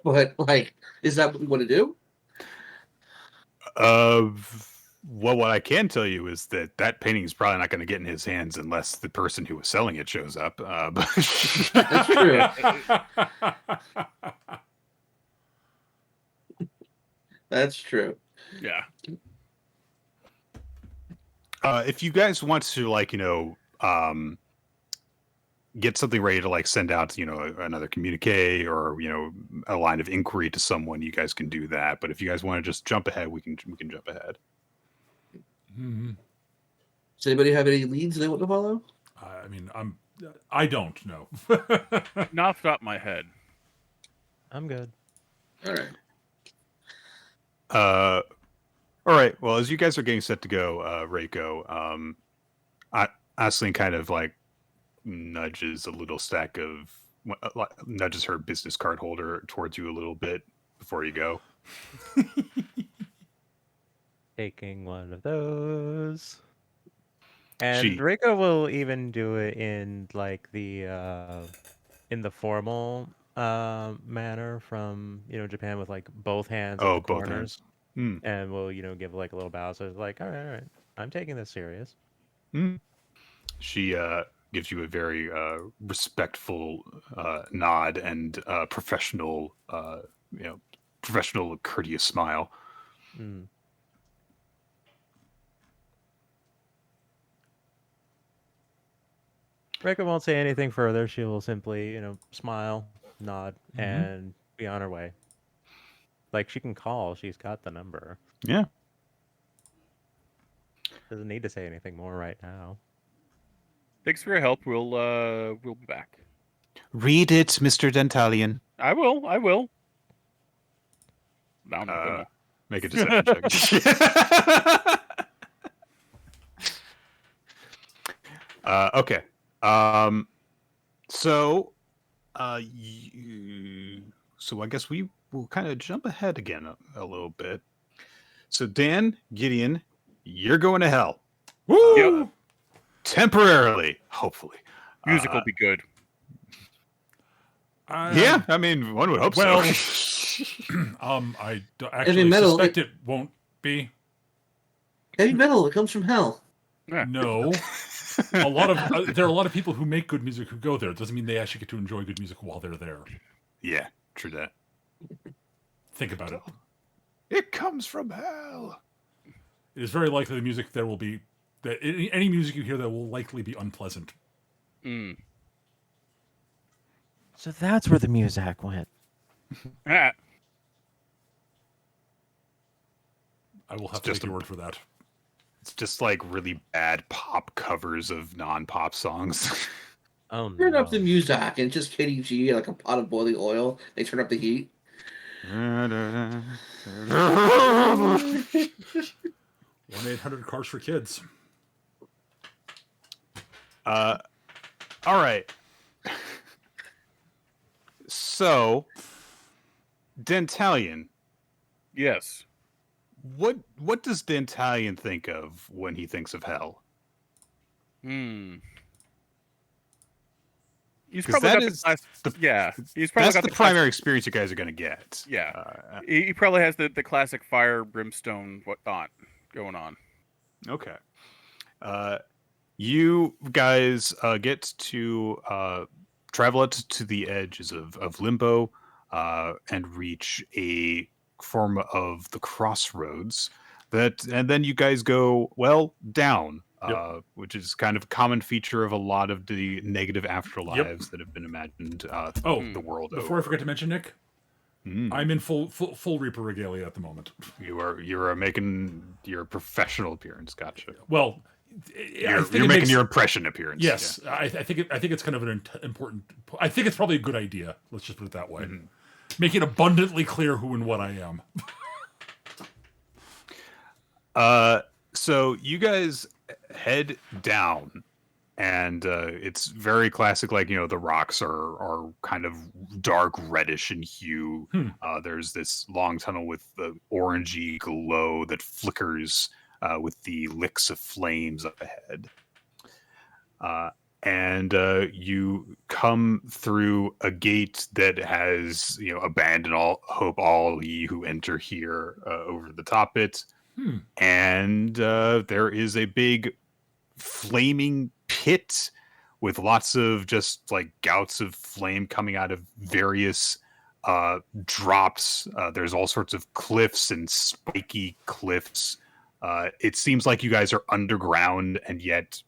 But like, is that what we want to do? Well, what I can tell you is that painting is probably not going to get in his hands unless the person who was selling it shows up. That's true. That's true. Yeah. If you guys want to, like, get something ready to like send out, another communique or a line of inquiry to someone, you guys can do that. But if you guys want to just jump ahead, we can jump ahead. Mm-hmm. Does anybody have any leads they want to follow? I mean, I don't know. Not off the top of my head. I'm good. All right. All right. Well, as you guys are getting set to go, Reiko, Aisling kind of like nudges a little stack of nudges her business card holder towards you a little bit before you go. Taking one of those. And Reiko will even do it in like the formal manner from Japan with like both hands at the both corners. hands. And we'll give like a little bow. So it's like, all right, I'm taking this serious. She gives you a very respectful nod and professional, professional, courteous smile. Reiko won't say anything further. She will simply, smile, nod, and be on her way. Like, she can call. She's got the number. Yeah. Doesn't need to say anything more right now. Thanks for your help. We'll be back. Read it, Mr. Dentalian. I will. No, I'm not gonna. Make a deception check. Okay. So I guess we will kind of jump ahead again a little bit. So Dan, Gideon, you're going to hell. Woo! Yep. Temporarily, hopefully. Music will be good. Yeah, I mean, one would hope so. I actually suspect it won't be. Heavy metal, it comes from hell. No. There are a lot of people who make good music who go there. It doesn't mean they actually get to enjoy good music while they're there. Yeah, true that. Think about it. It comes from hell. It is very likely the music there will be that any music you hear there will likely be unpleasant. So that's where the music went. I will have to take your word for that. It's just like really bad pop covers of non-pop songs. Oh no. Turn up the music and just KDG like a pot of boiling oil. They turn up the heat. 1-800-CARS for kids. All right. So, Dentalian. Yes. What does Dentalian think of when he thinks of hell? He's probably got he's probably got the primary experience you guys are going to get. Yeah, he probably has the classic fire, brimstone, whatnot going on. Okay. You guys get to travel it to the edges of Limbo and reach a form of the crossroads And then you guys go down, which is kind of a common feature of a lot of the negative afterlives that have been imagined the world before over. I forget to mention, Nick, I'm in full Reaper regalia at the moment. You are making your professional appearance. Gotcha. Well, you're making your impression appearance. Yes, yeah. I think it's kind of an important. I think it's probably a good idea. Let's just put it that way. Make it abundantly clear who and what I am. So you guys head down, and it's very classic. Like, the rocks are kind of dark reddish in hue. There's this long tunnel with the orangey glow that flickers with the licks of flames up ahead. And you come through a gate that has, abandon all hope, all ye who enter here over the top it. And there is a big flaming pit with lots of just like gouts of flame coming out of various drops. There's all sorts of cliffs and spiky cliffs. It seems like you guys are underground and yet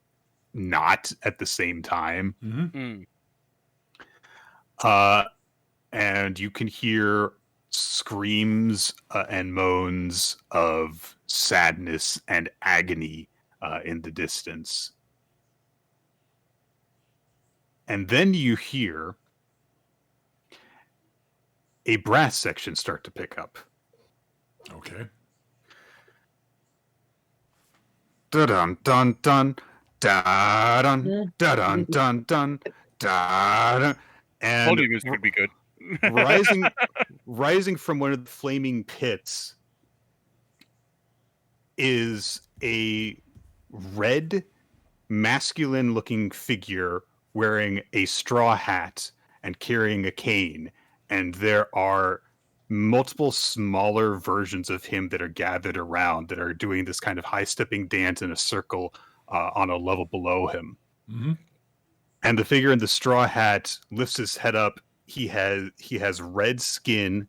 not at the same time. And you can hear screams and moans of sadness and agony in the distance. And then you hear a brass section start to pick up. Okay. Dun dun dun da dun da dun dun dun da dun. And Holy music would be good. rising from one of the flaming pits is a red, masculine-looking figure wearing a straw hat and carrying a cane. And there are multiple smaller versions of him that are gathered around that are doing this kind of high-stepping dance in a circle on a level below him. And the figure in the straw hat lifts his head up. He has red skin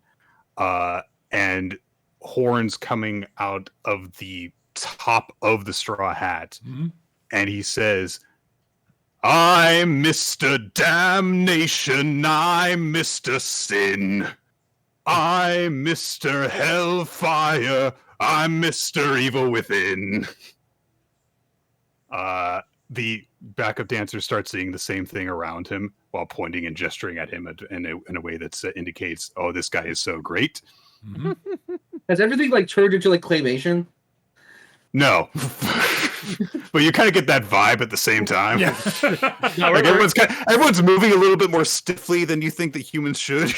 and horns coming out of the top of the straw hat. And he says, "I'm Mr. Damnation, I'm Mr. Sin, I'm Mr. Hellfire, I'm Mr. Evil Within." The backup dancers start saying the same thing around him while pointing and gesturing at him in a way that indicates, "Oh, this guy is so great." Has everything turned into claymation? No, but you kind of get that vibe at the same time. Yeah. Everyone's moving a little bit more stiffly than you think that humans should.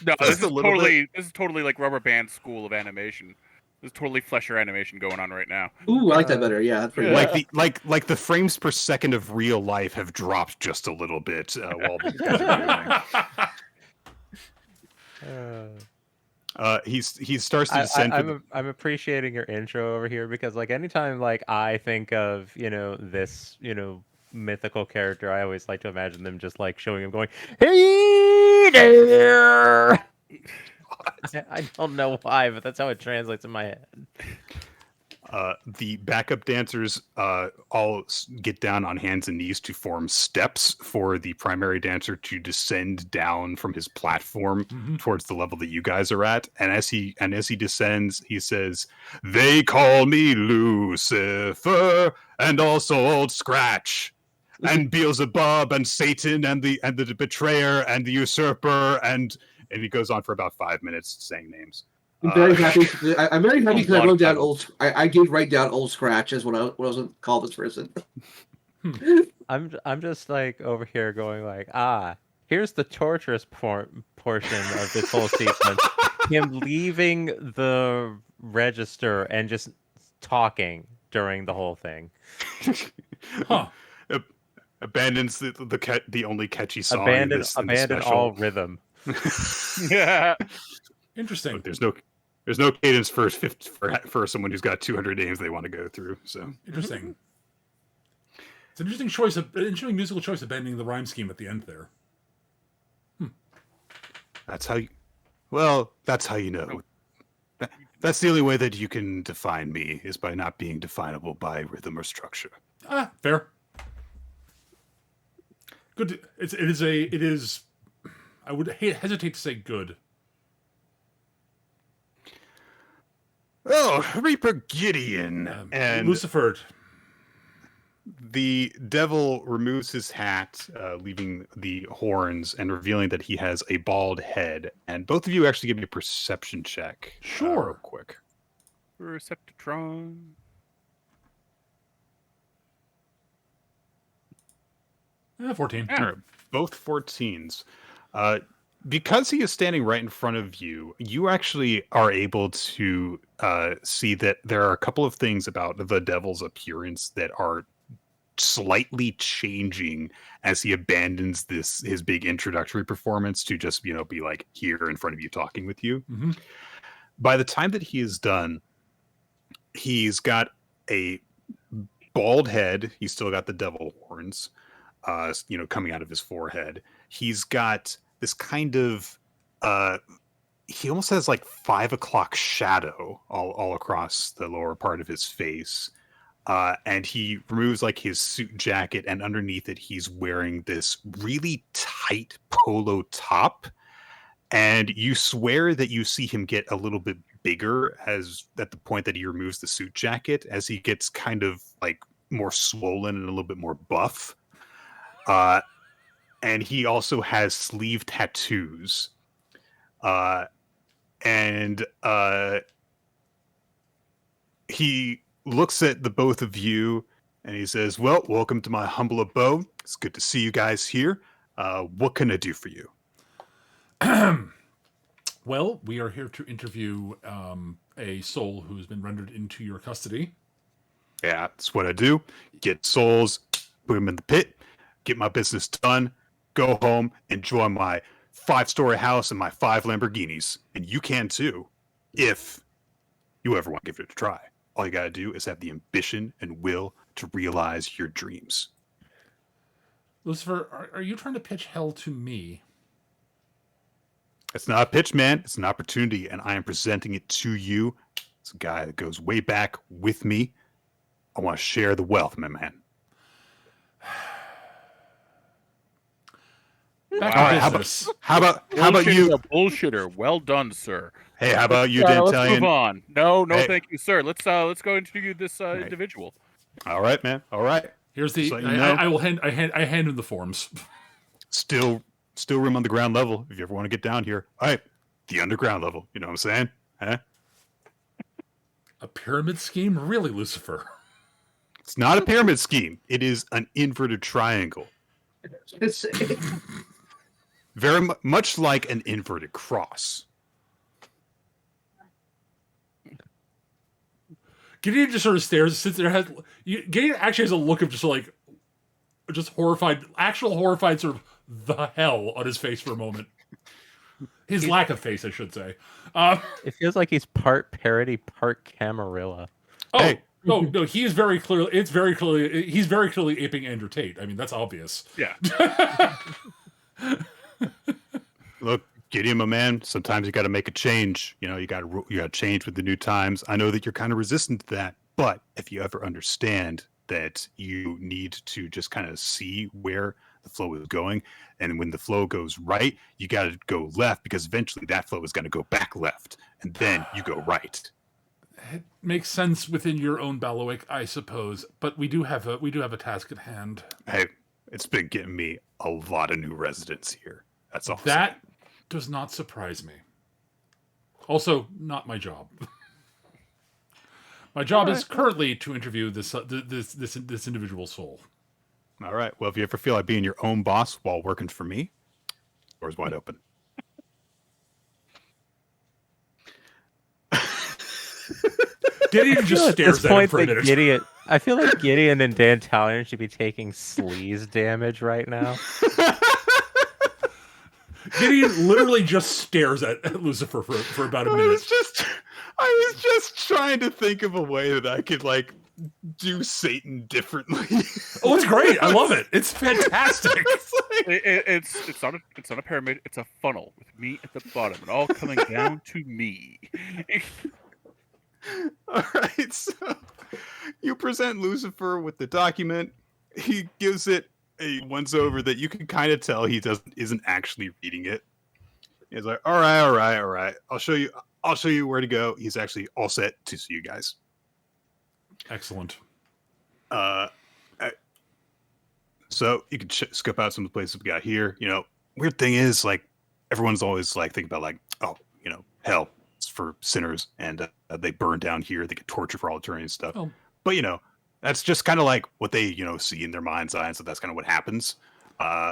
No, this is totally like Rubber Band school of animation. There's totally Flesher animation going on right now. Ooh, I like that better. Yeah, that's pretty like the frames per second of real life have dropped just a little bit while these guys are moving. He starts to descend. I'm appreciating your intro over here because anytime I think of this mythical character, I always like to imagine them just showing him going, "Hey there." I don't know why, but that's how it translates in my head. The backup dancers all get down on hands and knees to form steps for the primary dancer to descend down from his platform towards the level that you guys are at. And as he descends, he says, "They call me Lucifer, and also Old Scratch, and Beelzebub, and Satan, and the betrayer, and the usurper," and he goes on for about 5 minutes saying names. I'm very happy. I'm very happy because I wrote down I did write down Old Scratch as what I was going to call this person. I'm just over here going here's the torturous portion of this whole sequence. Him leaving the register and just talking during the whole thing. Abandons the only catchy song. Abandon all rhythm. Yeah. Interesting. But there's no cadence for someone who's got 200 names they want to go through. So interesting. It's an interesting musical choice, abandoning the rhyme scheme at the end there. That's how you know. That's the only way that you can define me, is by not being definable by rhythm or structure. Fair. Good. It is. I would hesitate to say good. Oh, Reaper Gideon and Lucifer. The devil removes his hat, leaving the horns and revealing that he has a bald head. And both of you actually give me a perception check. Sure. Real quick. Receptatron. 14. All right, both 14s. Because he is standing right in front of you, you actually are able to see that there are a couple of things about the devil's appearance that are slightly changing as he abandons his big introductory performance to just be like here in front of you talking with you. Mm-hmm. By the time that he is done, he's got a bald head. He's still got the devil horns coming out of his forehead. He's got this kind of he almost has like 5 o'clock shadow all across the lower part of his face. And he removes like his suit jacket, and underneath it, he's wearing this really tight polo top. And you swear that you see him get a little bit bigger at the point that he removes the suit jacket, as he gets kind of like more swollen and a little bit more buff. And he also has sleeve tattoos. He looks at the both of you and he says, "Well, welcome to my humble abode. It's good to see you guys here. What can I do for you?" Well, we are here to interview a soul who's been rendered into your custody. Yeah, that's what I do. Get souls, put them in the pit, get my business done, go home, enjoy my 5-story house and my 5 Lamborghinis. And you can too, if you ever want to give it a try. All you got to do is have the ambition and will to realize your dreams. Lucifer, are you trying to pitch hell to me? It's not a pitch, man. It's an opportunity, and I am presenting it to you. It's a guy that goes way back with me. I want to share the wealth, my man. Back All to right, business. how about you? A bullshitter. Well done, sir. Hey, how about you, Let's Dantalian? move on. No, Hey. Thank you, sir. Let's go interview this individual. All right, man. All right. Here's the. Just let you know. I will hand him the forms. Still room on the ground level if you ever want to get down here. All right, the underground level. You know what I'm saying? Huh? A pyramid scheme, really, Lucifer? It's not a pyramid scheme. It is an inverted triangle. Very much like an inverted cross. Gideon just sort of stares, sits there. Gideon actually has a look of just horrified, actual horrified sort of the hell on his face for a moment. His lack of face, I should say. It feels like he's part parody, part Camarilla. Oh, Hey. no, he is very clearly. He's very clearly aping Andrew Tate. I mean, that's obvious. Yeah. Look, Gideon, my man, sometimes you got to make a change. You got to change with the new times. I know that you're kind of resistant to that, but if you ever understand that you need to just kind of see where the flow is going, and when the flow goes right, you got to go left, because eventually that flow is going to go back left, and then you go right. It makes sense within your own bailiwick, I suppose, but we do have a task at hand. Hey, it's been getting me a lot of new residents here. That's all. That does not surprise me. Also, not my job. My job is currently to interview this individual soul. All right. Well, if you ever feel like being your own boss while working for me, door's wide open. Gideon just stares at him for a minute. I feel like Gideon and Dantalian should be taking sleaze damage right now. Gideon literally just stares at Lucifer for about a minute. I was just trying to think of a way that I could do Satan differently. Oh, it's great! I love it. It's fantastic. It's not a pyramid. It's a funnel with me at the bottom, and all coming down to me. All right, so you present Lucifer with the document. He gives it a once over that you can kind of tell he isn't actually reading it. He's like, all right. I'll show you where to go. He's actually all set to see you guys. Excellent. So you can scope out some of the places we got here. You know, weird thing is, like, everyone's always like thinking about, like, oh, you know, hell, it's for sinners, and they burn down here, they get tortured for all eternity and stuff. Oh. But you know, that's just kind of like what they, you know, see in their mind's eye, and so that's kind of what happens.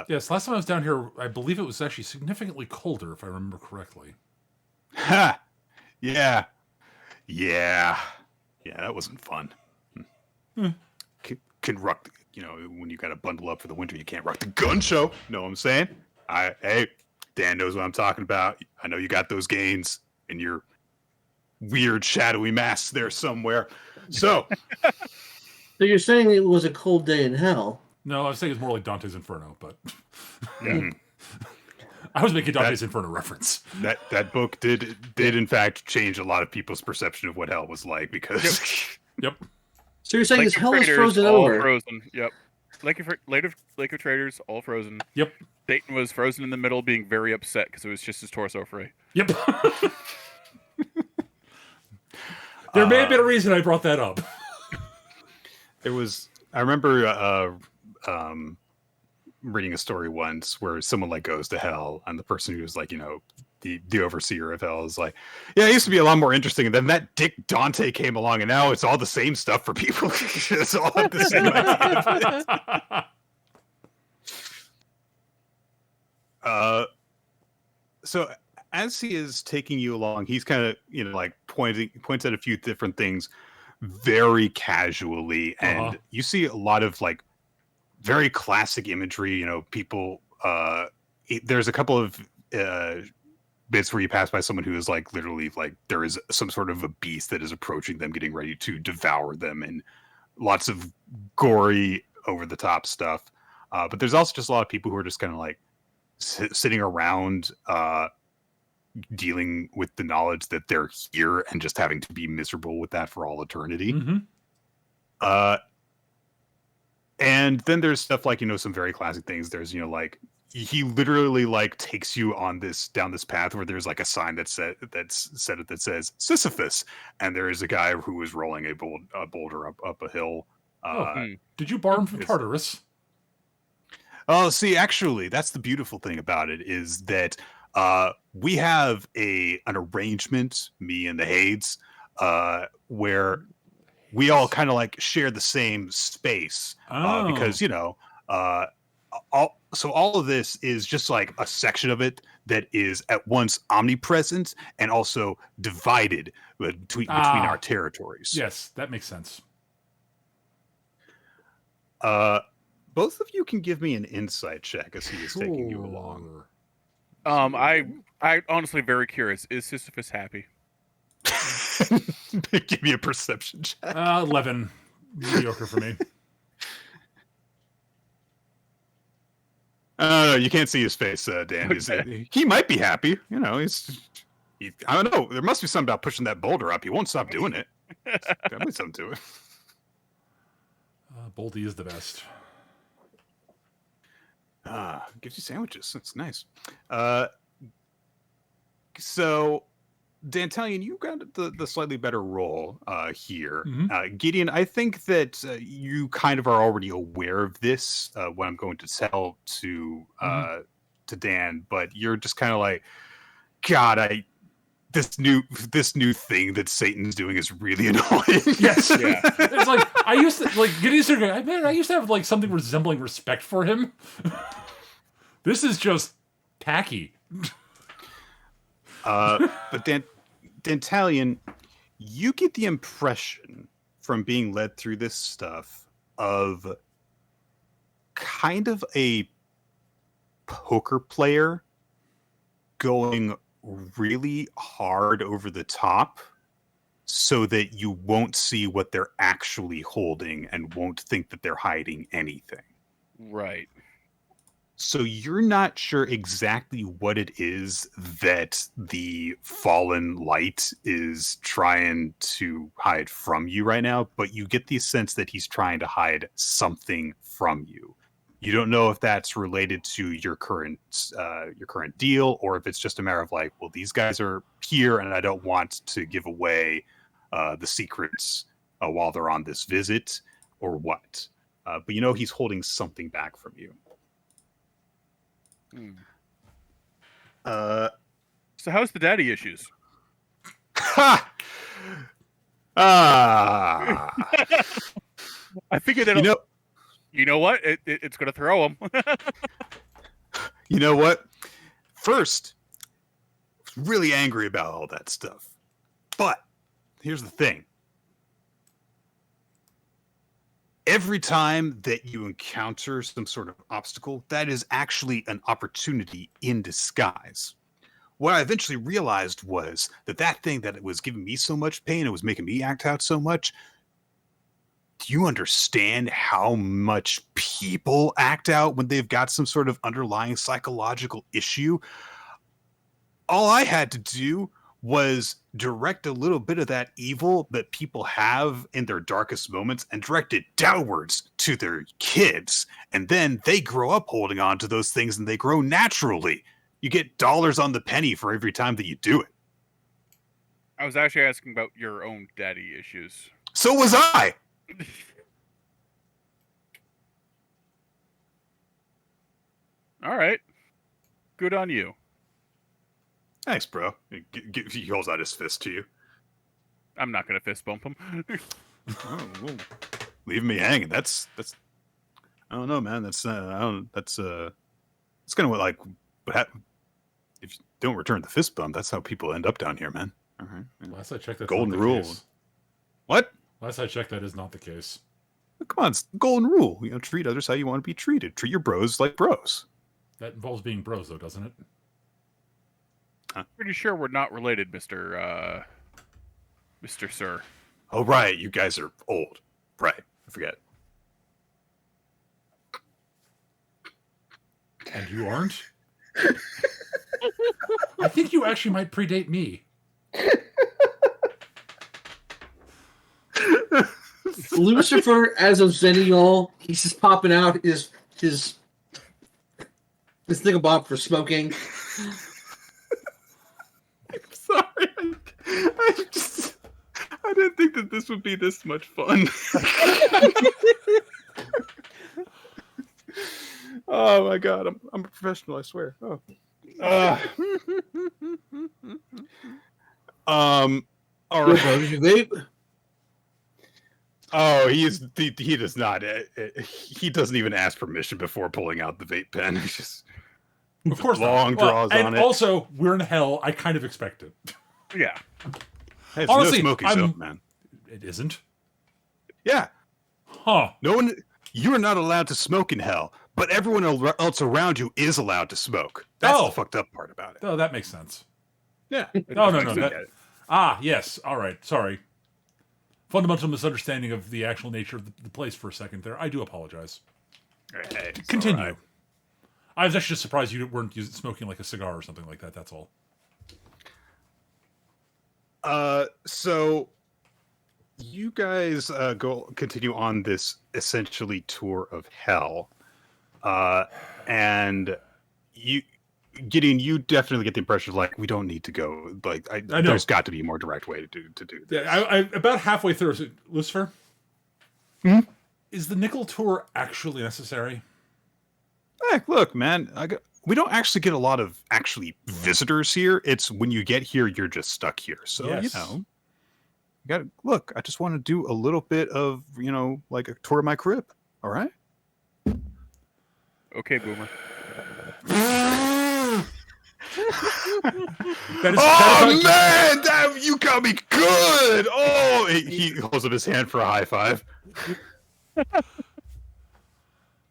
Yes, last time I was down here, I believe it was actually significantly colder, if I remember correctly. Ha! Yeah, that wasn't fun. Can rock, you know, when you got to bundle up for the winter, you can't rock the gun show. Know what I'm saying? Hey, Dan knows what I'm talking about. I know you got those gains in your weird shadowy masks there somewhere. So you're saying it was a cold day in hell? No, I was saying it's more like Dante's Inferno, but I was making Dante's Inferno reference. That book did in fact change a lot of people's perception of what hell was like, because Yep. So you're saying Lake this of hell is Traders, frozen all over? Frozen. Yep. Lake of Traders, all frozen. Yep. Dayton was frozen in the middle, being very upset because it was just his torso free. Yep. There may have been a reason I brought that up. I remember reading a story once where someone like goes to hell, and the person who was like, you know, the overseer of hell is like, yeah, it used to be a lot more interesting, and then that dick Dante came along, and now it's all the same stuff for people. It's all the same idea. So as he is taking you along, he's kind of, you know, like points at a few different things very casually, and you see a lot of like very classic imagery. You know, people. There's a couple of bits where you pass by someone who is like literally like there is some sort of a beast that is approaching them, getting ready to devour them, and lots of gory, over the top stuff. But there's also just a lot of people who are just kind of like sitting around, dealing with the knowledge that they're here and just having to be miserable with that for all eternity. And then there's stuff like, you know, some very classic things. There's, you know, like he literally like takes you on down this path where there's like a sign that says Sisyphus, and there is a guy who is rolling a boulder up a hill. Did you borrow him from Tartarus? Oh, see, actually, that's the beautiful thing about it, is that we have an arrangement, me and the Hades, where we all kind of like share the same space, because, you know, all of this is just like a section of it that is at once omnipresent and also divided between our territories. Yes, that makes sense. Both of you can give me an insight check as he is taking you along. I honestly very curious. Is Sisyphus happy? Give me a perception check. 11. Mediocre for me. No, you can't see his face, Dan. Okay. He might be happy. You know, I don't know. There must be something about pushing that boulder up. He won't stop doing it. There'll be something to it. Boldy is the best. Gives you sandwiches. That's nice. So, Dantalion, you got the slightly better role here. Gideon, I think that you kind of are already aware of this, what I'm going to tell to Dan, but you're just kind of like, God, this new thing that Satan's doing is really annoying. Yes, yeah. It's like I used to like Gideon's going, I used to have like something resembling respect for him. This is just tacky. But Dantalion, you get the impression from being led through this stuff of kind of a poker player going really hard over the top so that you won't see what they're actually holding and won't think that they're hiding anything. Right. So you're not sure exactly what it is that the fallen light is trying to hide from you right now, but you get the sense that he's trying to hide something from you. You don't know if that's related to your current deal, or if it's just a matter of like, well, these guys are here, and I don't want to give away the secrets while they're on this visit, or what. But you know he's holding something back from you. So how's the daddy issues? Ha! I figured that. You know what? It's gonna throw him. You know what? First, really angry about all that stuff. But here's the thing. Every time that you encounter some sort of obstacle, that is actually an opportunity in disguise. What I eventually realized was that thing that was giving me so much pain, it was making me act out so much. Do you understand how much people act out when they've got some sort of underlying psychological issue? All I had to do was direct a little bit of that evil that people have in their darkest moments and direct it downwards to their kids. And then they grow up holding on to those things and they grow naturally. You get dollars on the penny for every time that you do it. I was actually asking about your own daddy issues. So was I! All right. Good on you. Thanks, bro. He holds out his fist to you. I'm not gonna fist bump him. Well, leave me hanging. That's. I don't know, man. That's. It's kind of like what happens if you don't return the fist bump. That's how people end up down here, man. All right. Yeah. Last I checked, that's Golden not the rule. case. What? Last I checked, that is not the case. Come on, it's the golden rule. You know, treat others how you want to be treated. Treat your bros like bros. That involves being bros, though, doesn't it? Pretty sure we're not related, Mr. Sir. Oh, right. You guys are old. Right. I forget. And you aren't? I think you actually might predate me. Lucifer, as of Zennial, he's just popping out his thingamabob for smoking. I'm sorry. I didn't think that this would be this much fun. Oh my god, I'm a professional, I swear. Oh. All right. Vape? Oh, he does not. He doesn't even ask permission before pulling out the vape pen. He's just Of course, long not. Well, draws and on it. Also, we're in hell. I kind of expect it. Yeah. Hey, it's Honestly, no smoking zone, man. It isn't. Yeah. Huh. No one. You are not allowed to smoke in hell, but everyone else around you is allowed to smoke. That's the fucked up part about it. Oh, that makes sense. Yeah. No. Yes. All right. Sorry. Fundamental misunderstanding of the actual nature of the place for a second there. I do apologize. Hey, Continue. right. I was actually just surprised you weren't smoking like a cigar or something like that. That's all. So you guys continue on this essentially tour of hell, and Gideon, you definitely get the impression of like we don't need to go. Like, I know. There's got to be a more direct way to do this. Yeah, I about halfway through. Lucifer, is the nickel tour actually necessary? Hey, look, man, we don't actually get a lot of visitors here. It's when you get here, you're just stuck here. So Yes. you got to look. I just want to do a little bit of like a tour of my crib. All right. Okay, Boomer. Man, you got me good. Oh, he holds up his hand for a high five.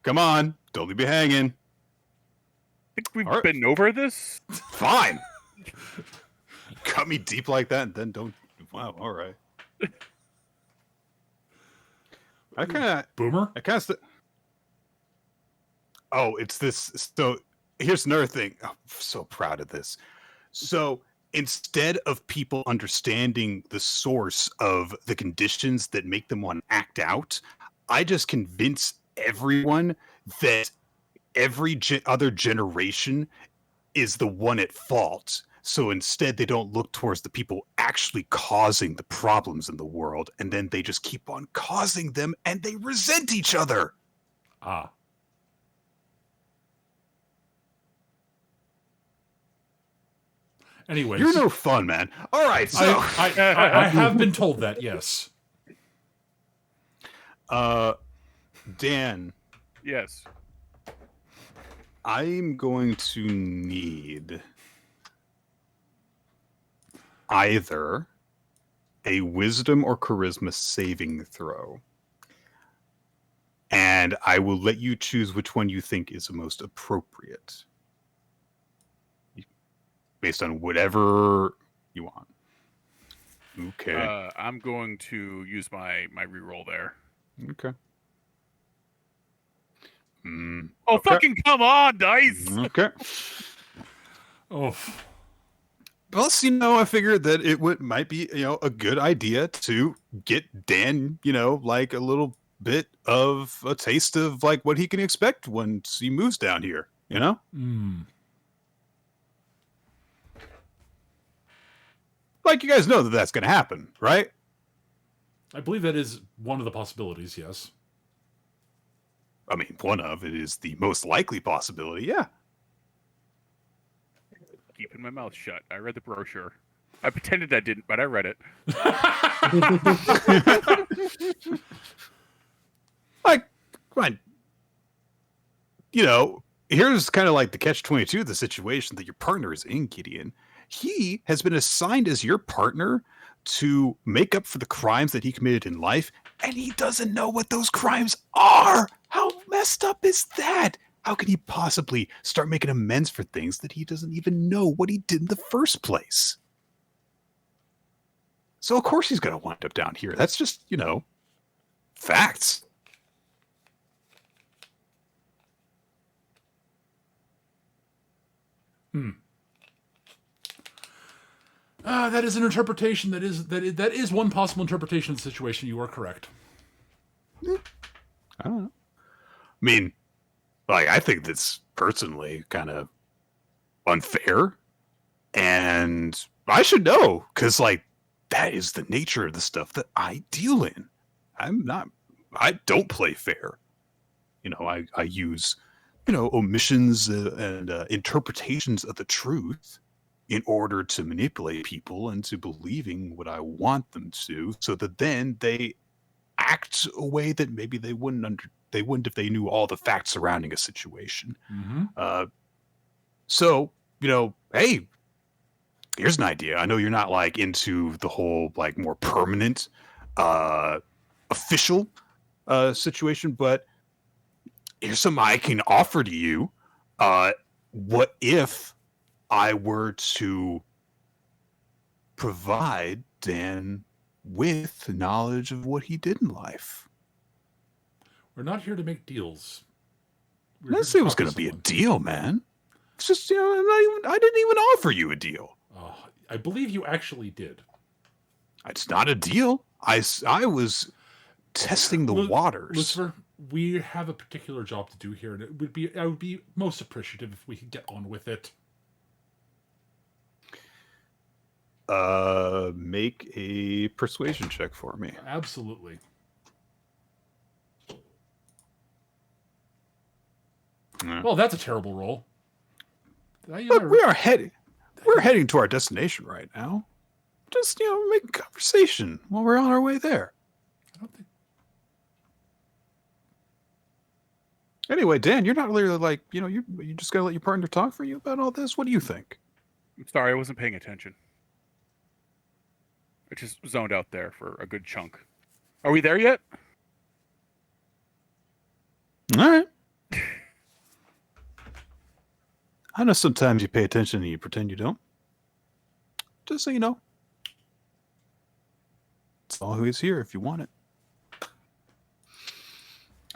Come on, don't leave me hanging. I think we've been over this. Fine. Cut me deep like that, and then don't. Wow. All right. Boomer. Oh, it's this. So here's another thing. I'm so proud of this. So instead of people understanding the source of the conditions that make them want to act out, I just convince everyone that every other generation is the one at fault. So instead, they don't look towards the people actually causing the problems in the world, and then they just keep on causing them, and they resent each other. Ah. Anyways, you're no fun, man. All right, so I have been told that. Yes. Dan. Yes. I'm going to need either a wisdom or charisma saving throw. And I will let you choose which one you think is the most appropriate. Based on whatever you want. Okay. I'm going to use my reroll there. Okay. Oh, okay. fucking come on, dice! Okay. Oh. Plus, I figured that it might be, a good idea to get Dan, like a little bit of a taste of like what he can expect once he moves down here, Like you guys know that that's going to happen, right? I believe that is one of the possibilities, yes. I mean, one of it is the most likely possibility, yeah. Keeping my mouth shut. I read the brochure. I pretended I didn't, but I read it. Like, fine. Here's kind of like the catch-22 of the situation that your partner is in, Gideon. He has been assigned as your partner to make up for the crimes that he committed in life, and he doesn't know what those crimes are. How messed up is that? How can he possibly start making amends for things that he doesn't even know what he did in the first place? So of course he's going to wind up down here. That's just, facts. That is an interpretation. That is one possible interpretation of the situation. You are correct. I don't know. I mean, I think that's personally kind of unfair, and I should know because, that is the nature of the stuff that I deal in. I don't play fair. I use, omissions and interpretations of the truth in order to manipulate people into believing what I want them to, so that then they act a way that maybe they wouldn't if they knew all the facts surrounding a situation. So, hey, here's an idea. I know you're not into the whole more permanent official situation, but here's something I can offer to you. What if I were to provide Dan with knowledge of what he did in life? We're not here to make deals. I didn't say it was going to be a deal, man. It's just, I didn't even offer you a deal. I believe you actually did. It's not a deal. I was testing the waters. Lucifer, we have a particular job to do here, and I would be most appreciative if we could get on with it. Make a persuasion check for me. Absolutely. Well, that's a terrible roll. Look, we're heading to our destination right now. Just, make a conversation while we're on our way there. I don't think... Anyway, Dan, you're not really you just gotta let your partner talk for you about all this. What do you think? I'm sorry, I wasn't paying attention. I just zoned out there for a good chunk. Are we there yet? All right. I know sometimes you pay attention and you pretend you don't. Just so you know. It's always here if you want it.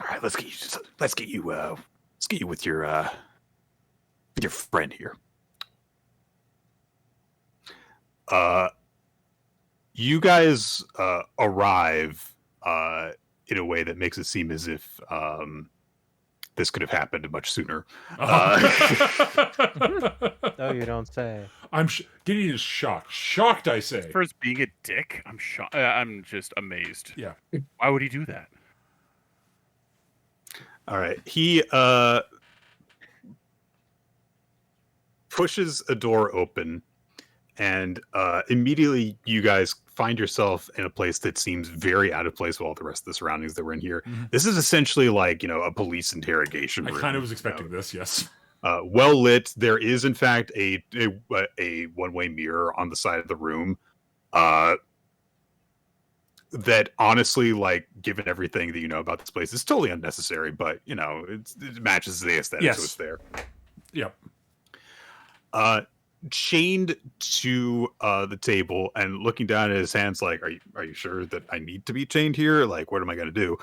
All right, let's get get you with your friend here. You guys arrive in a way that makes it seem as if this could have happened much sooner. Oh, you don't say. Gideon is shocked. Shocked, I say. For us being a dick, I'm shocked. I'm just amazed. Yeah. Why would he do that? All right. He pushes a door open, and immediately you guys find yourself in a place that seems very out of place with all the rest of the surroundings that we're in here. Mm-hmm. This is essentially like, a police interrogation room. I kind of was expecting this, yes. Well lit. There is, in fact, a one-way mirror on the side of the room. That honestly, like, given everything that you know about this place, is totally unnecessary, but, it matches the aesthetic, yes. So it's there. Yep. Chained to the table and looking down at his hands, like, are you sure that I need to be chained here? Like, what am I going to do?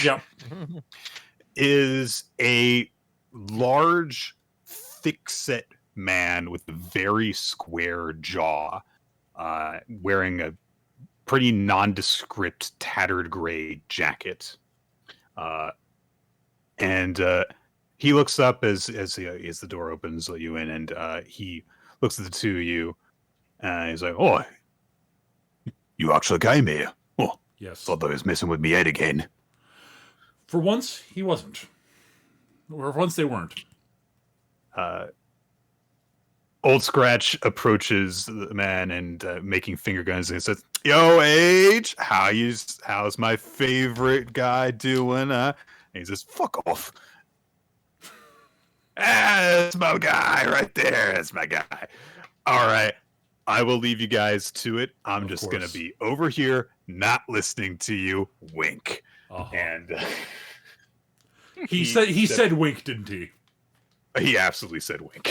Yep. Is a large, thick-set man with a very square jaw, wearing a pretty nondescript, tattered gray jacket, and he looks up as the door opens, let you in, and he looks at the two of you, and he's like, "Oh, you actually came here? Oh, yes. Thought I was messing with me head again." For once, he wasn't. Or for once, they weren't. Old Scratch approaches the man and making finger guns and says, "Yo, Age, how's my favorite guy doing?" And he says, "Fuck off." That's my guy right there. That's my guy. All right. I will leave you guys to it. I'm just going to be over here, not listening to you. Wink. Uh-huh. And he said wink, didn't he? He absolutely said wink.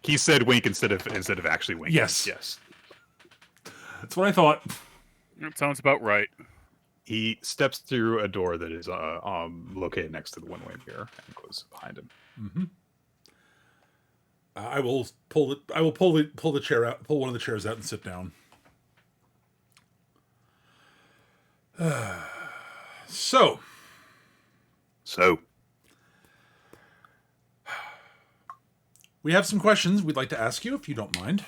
He said wink instead of actually winking. Yes. That's what I thought. That sounds about right. He steps through a door that is located next to the one-way mirror and closes behind him. Mm-hmm. I will pull the chair out, pull one of the chairs out, and sit down. So, we have some questions we'd like to ask you, if you don't mind.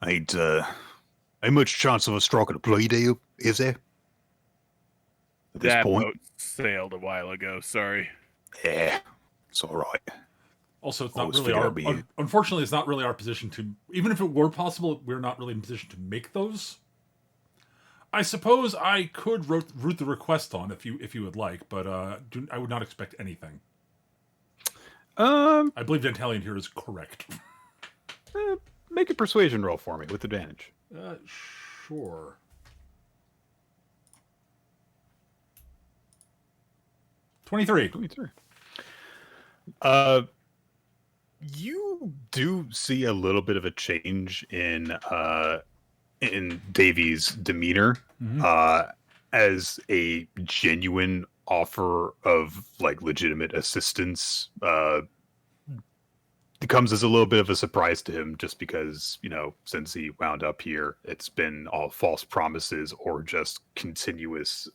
Ain't much chance of us striking a plea deal, is there? At this point? Boat sailed a while ago. Sorry. Yeah, it's all right. Also, it's not really our. Unfortunately, it's not really our position to. Even if it were possible, we're not really in a position to make those. I suppose I could route the request on if you would like, but I would not expect anything. I believe Dantalion here is correct. Make a persuasion roll for me with advantage. Sure. $23. You do see a little bit of a change in Davy's demeanor, as a genuine offer of like legitimate assistance comes as a little bit of a surprise to him, just because, since he wound up here, it's been all false promises or just continuous,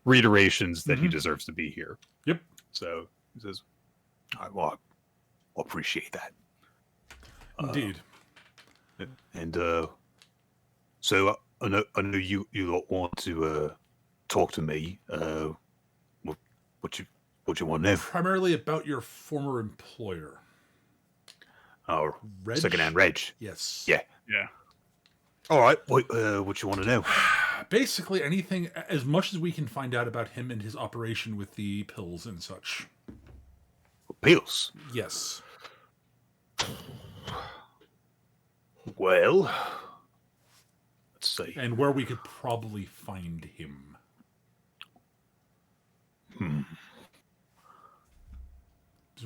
reiterations that he deserves to be here. Yep. So he says, "I'll appreciate that." Indeed. And so I know you don't want to talk to me. What you want to know? Primarily about your former employer. Oh, Reg? secondhand Reg. Yes. Yeah. All right. What you want to know? Basically anything, as much as we can find out about him and his operation with the pills and such. Pills? Yes. Well, let's see. And where we could probably find him.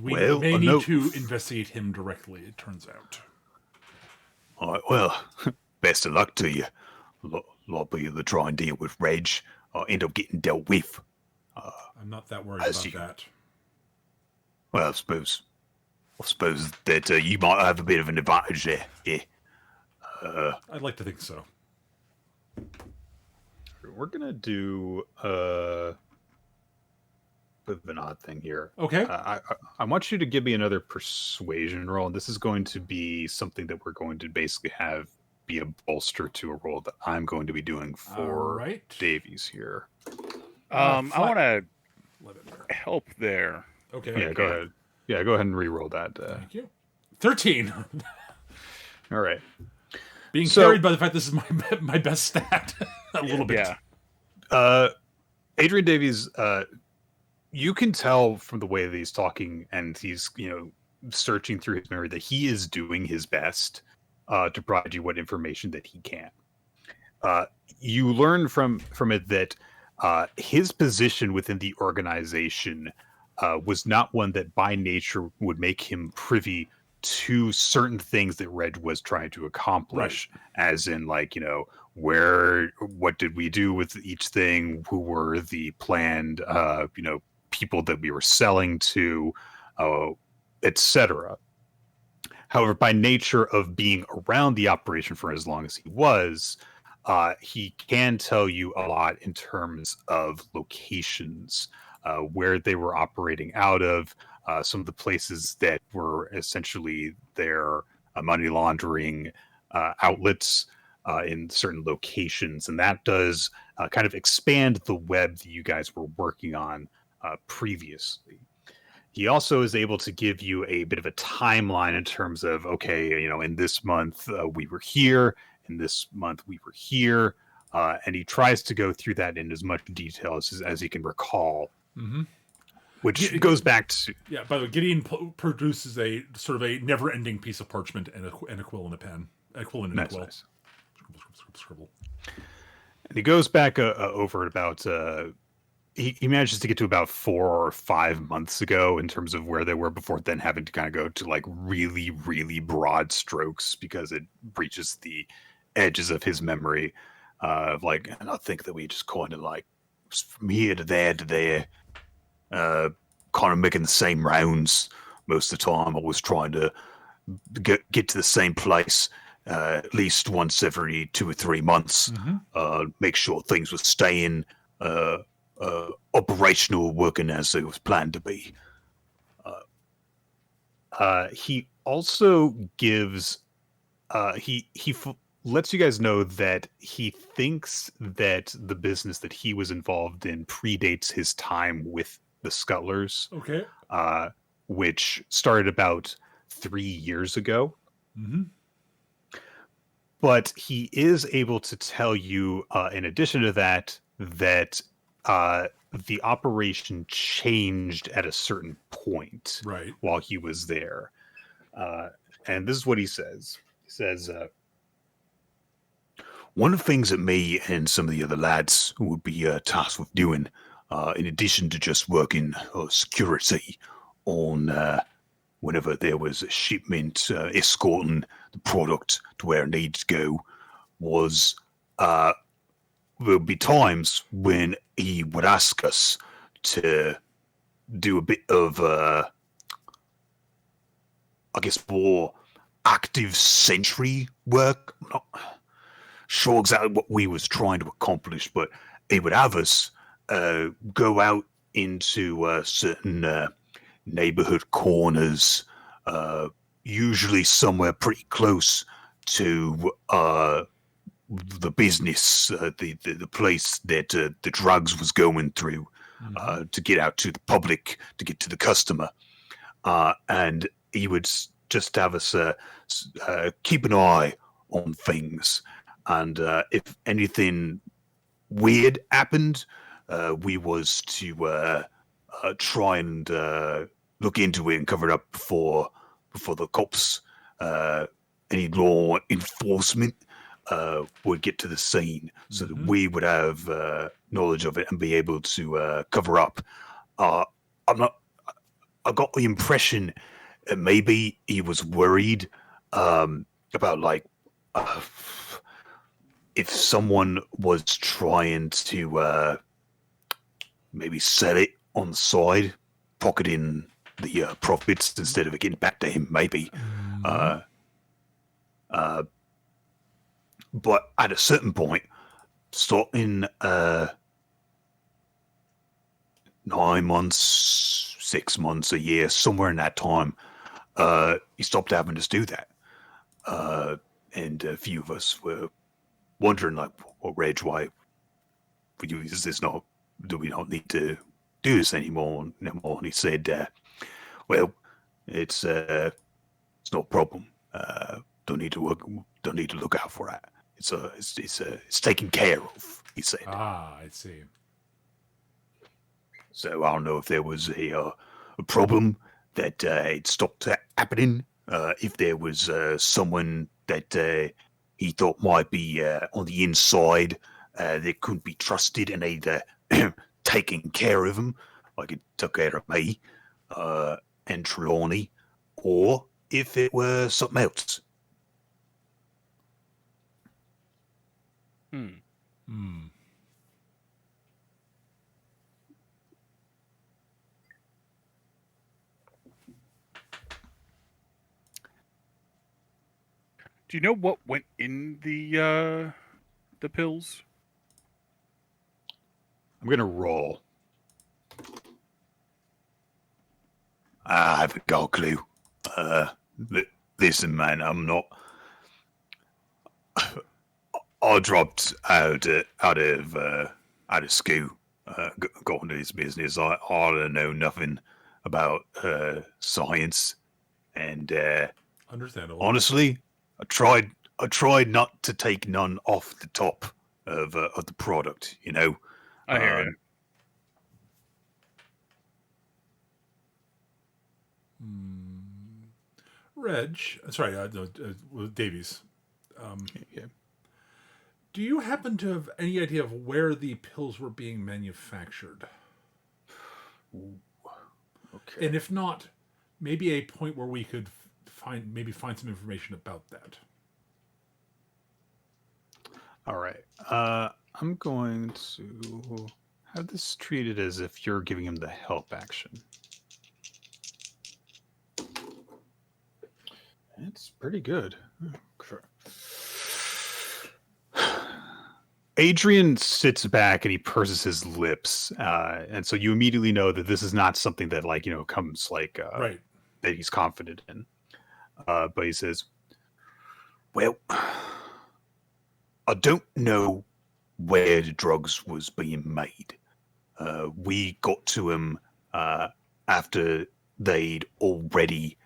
We may need to investigate him directly, it turns out. All right, well, best of luck to you. I'll be the try and deal with Reg. end up getting dealt with. I'm not that worried about that. Well, I suppose that you might have a bit of an advantage there. Yeah. I'd like to think so. We're gonna do a bit of an odd thing here. Okay. I want you to give me another persuasion roll, and this is going to be something that we're going to basically have be a bolster to a roll that I'm going to be doing for Davies here. I want to help there. Okay. Yeah, go ahead. Yeah, go ahead and re-roll that. Thank you. 13. All right. Being carried by the fact this is my best stat a little bit. Yeah. Adrian Davies, you can tell from the way that he's talking and he's, searching through his memory that he is doing his best to provide you what information that he can. You learn from it that his position within the organization was not one that by nature would make him privy to certain things that Reg was trying to accomplish, as in what did we do with each thing? Who were the planned, people that we were selling to, etc. However, by nature of being around the operation for as long as he was, he can tell you a lot in terms of locations, where they were operating out of, some of the places that were essentially their money laundering outlets in certain locations. And that does kind of expand the web that you guys were working on previously. He also is able to give you a bit of a timeline in terms of, okay, in this month we were here, in this month we were here, and he tries to go through that in as much detail as he can recall. Mm-hmm. Which goes back to... Yeah, by the way, Gideon produces a sort of a never-ending piece of parchment and a quill and a pen. A quill and a quill. Nice. Scribble. And he goes back over about... He manages to get to about 4 or 5 months ago in terms of where they were before then having to kind of go to really, really broad strokes because it breaches the edges of his memory. And I think that we just kind of from here to there, kind of making the same rounds most of the time. I was trying to get to the same place at least once every 2 or 3 months. Make sure things were staying operational, working as it was planned to be. He also gives he lets you guys know that he thinks that the business that he was involved in predates his time with the Scuttlers. Okay. Which started about 3 years ago. Mm-hmm. But he is able to tell you, in addition to that the operation changed at a certain point while he was there. And this is what he says. He says, one of the things that me and some of the other lads would be tasked with doing, in addition to just working security on whenever there was a shipment, escorting the product to where it needed to go, was there'll be times when he would ask us to do a bit of, more active sentry work. I'm not sure exactly what we was trying to accomplish, but he would have us go out into certain neighborhood corners, usually somewhere pretty close to the business, the place that the drugs was going through, to get out to the public, to get to the customer. And he would just have us keep an eye on things. And if anything weird happened, we was to try and look into it and cover it up before the cops, any law enforcement would get to the scene, so that we would have knowledge of it and be able to cover up. I got the impression that maybe he was worried about if someone was trying to maybe sell it on the side, pocketing the profits instead of getting back to him, maybe. But at a certain point, starting 9 months, 6 months, a year, somewhere in that time, he stopped having us do that. And a few of us were wondering, like, well, Reg, why is this not? Do we not need to do this anymore? And he said, "Well, it's not a problem. Don't need to look out for that. It's taken care of." He said. Ah, I see. So I don't know if there was a problem that it stopped happening. If there was someone that he thought might be on the inside that couldn't be trusted and either taking care of him, like it took care of me and Trelawney, or if it were something else. Do you know what went in the pills? I'm gonna roll. I haven't got a clue. Listen, man, I'm not. I dropped out of school, got into this business. I don't know nothing about science, and understandable. Honestly, I tried not to take none off the top of the product. You know, I hear you. Reg, sorry, Davies. Yeah. Do you happen to have any idea of where the pills were being manufactured? Ooh, okay. And if not, maybe a point where we could find some information about that. All right. I'm going to have this treated as if you're giving him the help action. It's pretty good. Adrian sits back and he purses his lips, and so you immediately know that this is not something that, like, you know, comes like right, that he's confident in. But he says, "Well, I don't know where the drugs was being made. We got to him after they'd already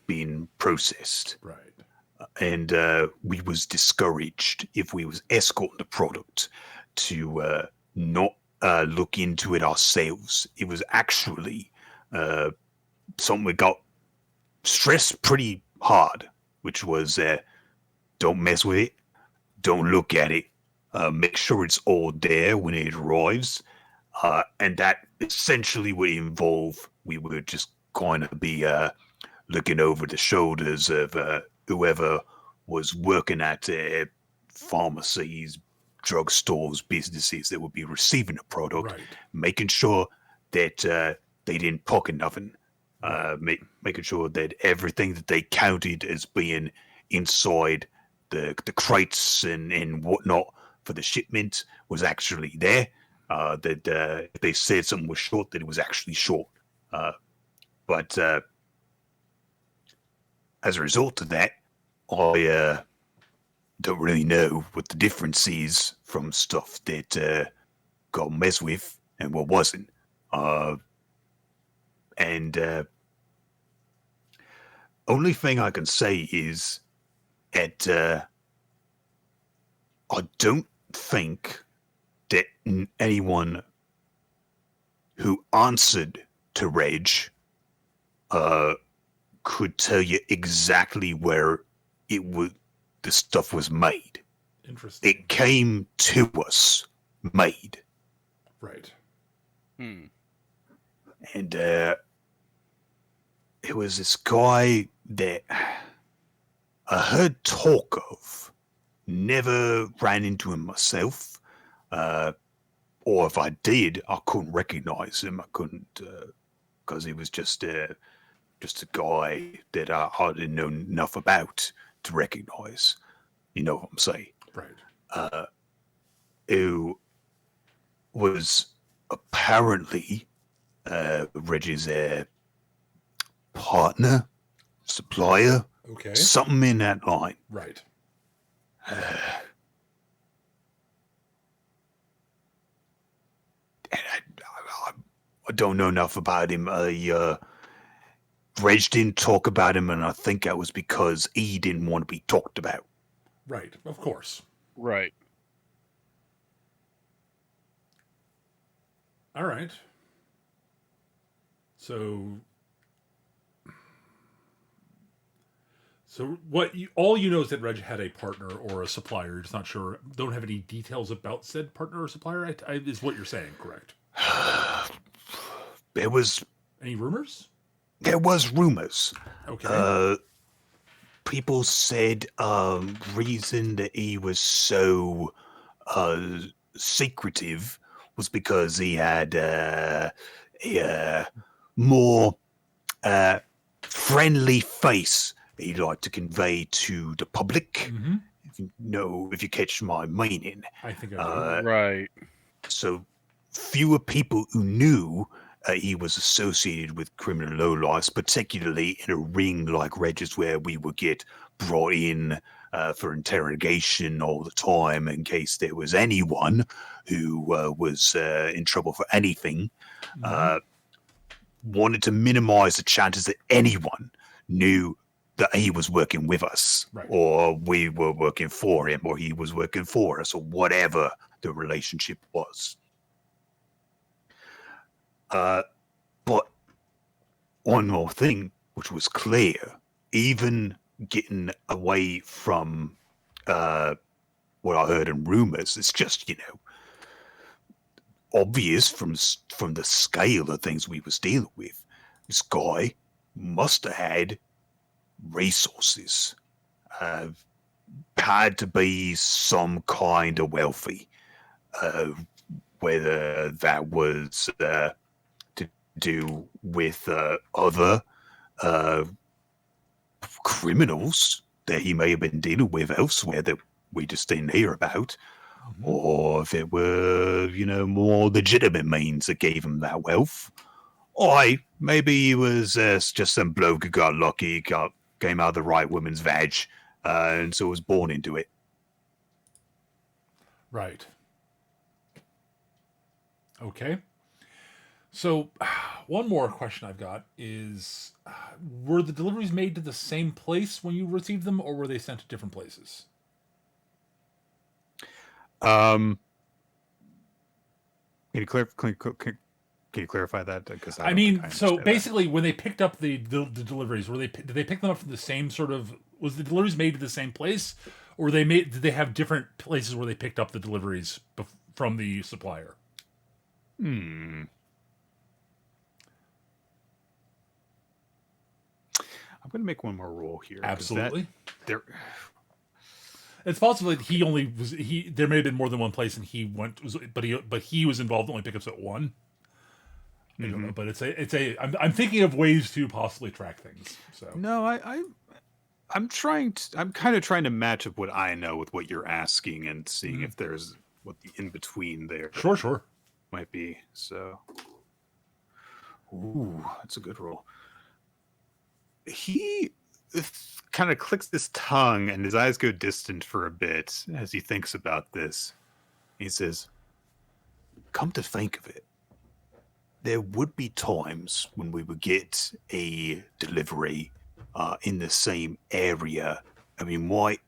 been processed." Right. And we was discouraged if we was escorting the product to not look into it ourselves. It was actually something we got stressed pretty hard, which was don't mess with it, don't look at it, make sure it's all there when it arrives. And that essentially would involve we would just kind of be looking over the shoulders of whoever was working at pharmacies, drugstores, businesses that would be receiving the product, right, making sure that they didn't pocket nothing, making sure that everything that they counted as being inside the crates and whatnot for the shipment was actually there. That if they said something was short, that it was actually short. But as a result of that, I don't really know what the difference is from stuff that got messed with and what wasn't. And only thing I can say is that I don't think that anyone who answered to Reg could tell you exactly where the stuff was made. Interesting. It came to us made. Right. And it was this guy that I heard talk of never ran into him myself. Or if I did, I couldn't recognize him. I couldn't, because he was just a guy that I didn't know enough about to recognize. You know what I'm saying? Right. Who was apparently Reggie's partner, supplier, Okay. something in that line. Right. I don't know enough about him. Reg didn't talk about him, and I think that was because he didn't want to be talked about. Right. Of course. Right. All right. So what? All you know is that Reg had a partner or a supplier. You're just not sure. Don't have any details about said partner or supplier. Is what you're saying correct? There was any rumors? There was rumors. Okay. People said reason that he was so secretive was because he had a more friendly face he'd like to convey to the public. Mm-hmm. If you catch my meaning. I think I do. Right. So fewer people who knew he was associated with criminal lowlifes, particularly in a ring like Regis, where we would get brought in for interrogation all the time in case there was anyone who was in trouble for anything. Wanted to minimize the chances that anyone knew that he was working with us, right, or we were working for him, or he was working for us, or whatever the relationship was. But one more thing, which was clear, even getting away from what I heard in rumors, it's just, obvious from the scale of things we was dealing with. This guy must have had resources, had to be some kind of wealthy, whether that was to do with other criminals that he may have been dealing with elsewhere that we just didn't hear about, or if it were, more legitimate means that gave him that wealth. Or maybe he was just some bloke who got lucky, came out of the right woman's vag, and so was born into it. Right. Okay. So, one more question I've got is, were the deliveries made to the same place when you received them, or were they sent to different places? Can you clarify that? Because I mean, so basically, when they picked up the deliveries, did they pick them up from the same sort of? Was the deliveries made to the same place, or did they have different places where they picked up the deliveries from the supplier? I'm going to make one more rule here. Absolutely. It's possible that there may have been more than one place, and he went, but he was involved in only pickups at one. I don't know, but I'm thinking of ways to possibly track things. So no, I'm kind of trying to match up what I know with what you're asking and seeing if there's what the in between there. Sure. Might be. So, ooh, that's a good roll. He kind of clicks his tongue and his eyes go distant for a bit as he thinks about this. He says, come to think of it, there would be times when we would get a delivery in the same area, and we might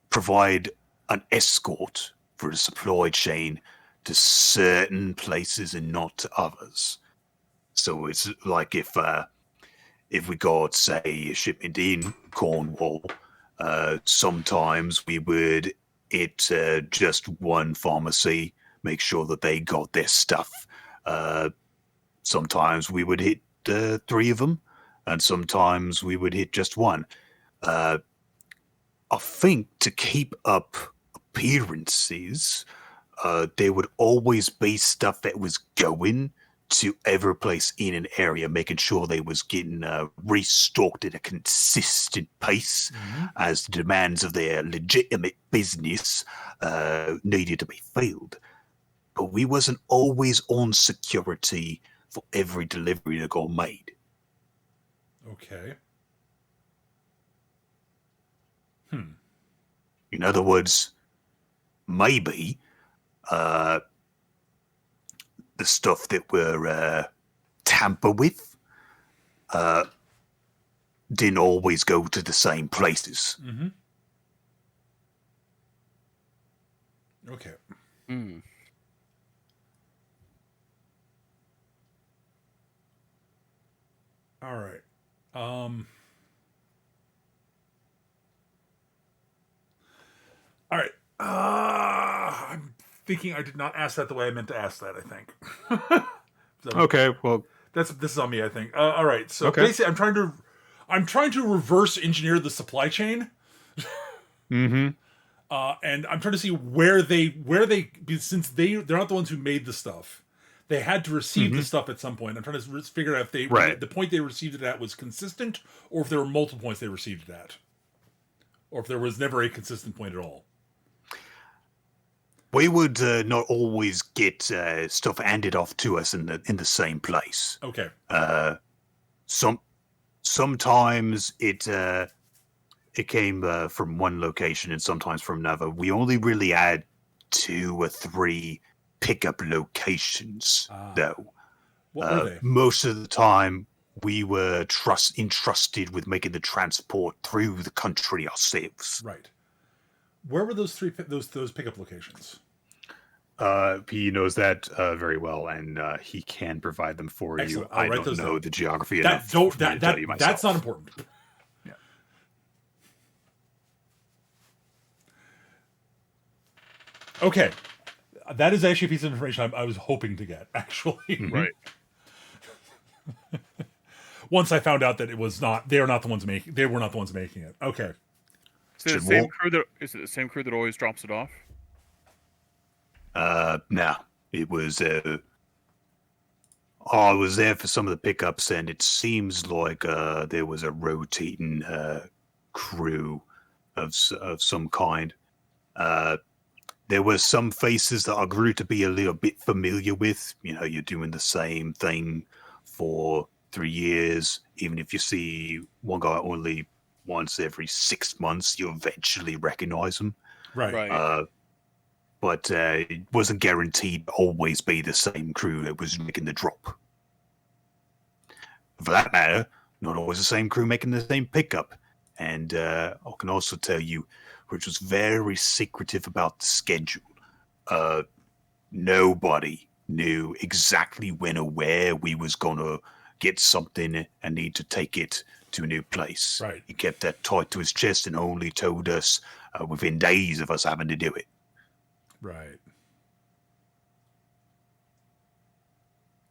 provide an escort for the supply chain to certain places and not to others. So it's like if we got, say, a shipment in Cornwall, sometimes we would hit just one pharmacy, make sure that they got their stuff. Sometimes we would hit 3 of them, and sometimes we would hit just one. I think to keep up appearances, there would always be stuff that was going to every place in an area, making sure they was getting restocked at a consistent pace, as the demands of their legitimate business needed to be filled. But we wasn't always on security for every delivery that got made. Okay. In other words, maybe the stuff that were tampered with didn't always go to the same places. Okay. All right. All right. I'm thinking I did not ask that the way I meant to ask that, I think. So Okay, well, this is on me, I think. All right. So basically I'm trying to reverse engineer the supply chain. And I'm trying to see where they since they're not the ones who made the stuff. They had to receive the stuff at some point. I'm trying to figure out if the point they received it at was consistent, or if there were multiple points they received it at, or if there was never a consistent point at all. We would not always get stuff handed off to us in the same place. Okay. Sometimes it came from one location and sometimes from another. We only really had 2 or 3 pickup locations, though. What were they? Most of the time, we were entrusted with making the transport through the country ourselves. Right. Where were those those pickup locations? He knows that very well, and he can provide them for Excellent. you. I don't know the geography enough to tell you myself. That's not important. Yeah. Okay. That is actually a piece of information I was hoping to get, actually. Right. Once I found out that they were not the ones making it. Okay. Is it the same crew that always drops it off? No. It was I was there for some of the pickups, and it seems like there was a rotating crew of some kind. There were some faces that I grew to be a little bit familiar with. You know, you're doing the same thing for 3 years. Even if you see one guy only once every 6 months, you eventually recognize him. Right. But it wasn't guaranteed to always be the same crew that was making the drop. For that matter, not always the same crew making the same pickup. And I can also tell you, which was very secretive about the schedule. Nobody knew exactly when or where we was going to get something and need to take it to a new place. Right. He kept that tight to his chest and only told us within days of us having to do it. Right.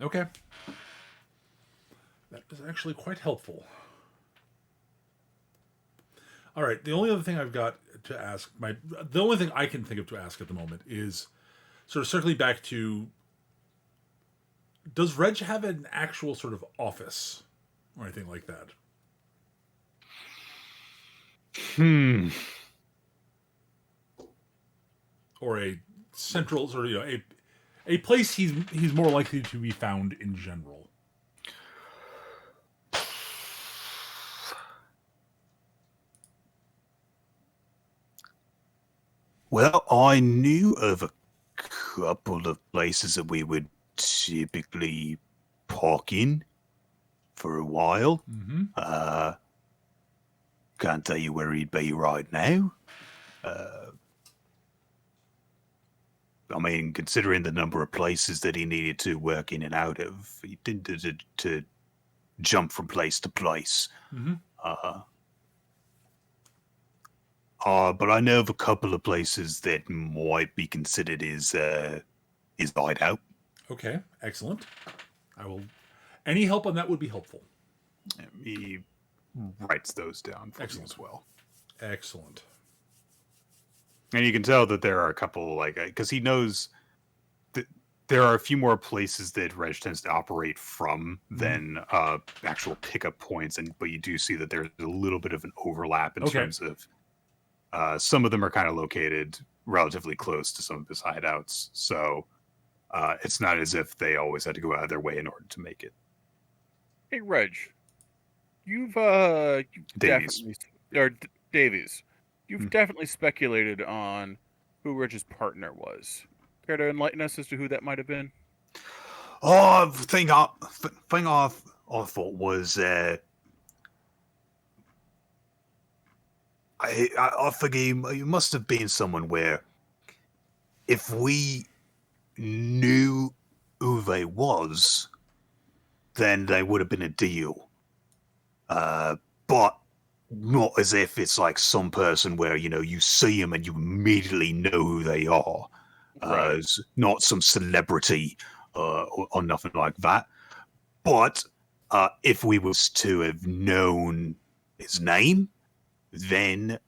Okay. That is actually quite helpful. All right. The only other thing I've got to ask, the only thing I can think of to ask at the moment is sort of circling back to, does Reg have an actual sort of office or anything like that? Or a central sort of, a place he's more likely to be found in general. Well, I knew of a couple of places that we would typically park in for a while. Can't tell you where he'd be right now. I mean, considering the number of places that he needed to work in and out of, he didn't to jump from place to place. But I know of a couple of places that might be considered his hideout. Okay, excellent. Any help on that would be helpful. He writes those down for me as well. Excellent. And you can tell that there are a couple, like, because he knows that there are a few more places that Reg tends to operate from than actual pickup points. But you do see that there's a little bit of an overlap in terms of some of them are kind of located relatively close to some of his hideouts. So it's not as if they always had to go out of their way in order to make it. Hey, Reg, you've Davies. Davies, you've definitely speculated on who Reg's partner was. Care to enlighten us as to who that might have been? Oh, the thing I thought was I think he must have been someone where if we knew who they was, then they would have been a deal. But not as if it's like some person where, you see them and you immediately know who they are. It's not some celebrity or nothing like that. But if we was to have known his name, then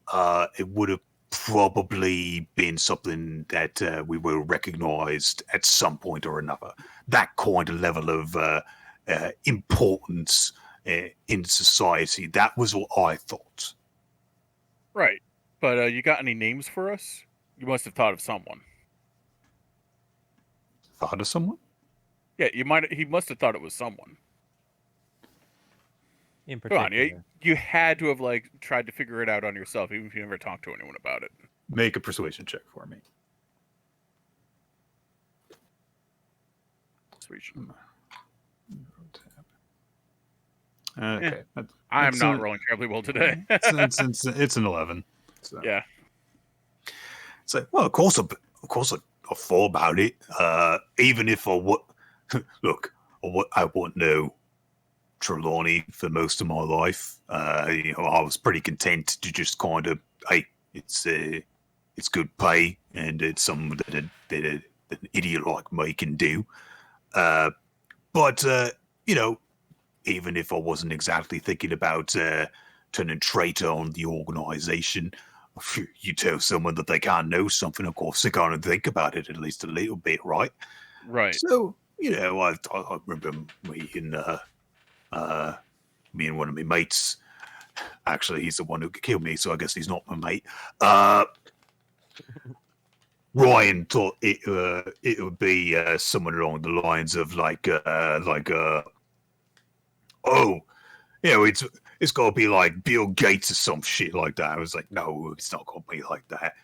it would have probably been something that we were recognized at some point or another. That kind of level of importance in society. That was what I thought. Right. But you got any names for us? You must have thought of someone. Thought of someone? Yeah, he must have thought it was someone. In particular. Come on, you had to have tried to figure it out on yourself, even if you never talked to anyone about it. Make a persuasion check for me. Persuasion. Okay. I'm not rolling terribly well today. It's an 11. So. Yeah. It's like, well, of course I thought about it. Even if I would look, I wouldn't know Trelawney for most of my life. I was pretty content to just kind of, hey, it's good pay and it's something that an idiot like me can do. But even if I wasn't exactly thinking about turning traitor on the organization, you tell someone that they can't know something, of course they can't think about it at least a little bit, right? Right. So, I remember me and one of my mates. Actually, he's the one who killed me, so I guess he's not my mate. Ryan thought it would be someone along the lines of it's got to be like Bill Gates or some shit like that. I was like, no, it's not going to be like that.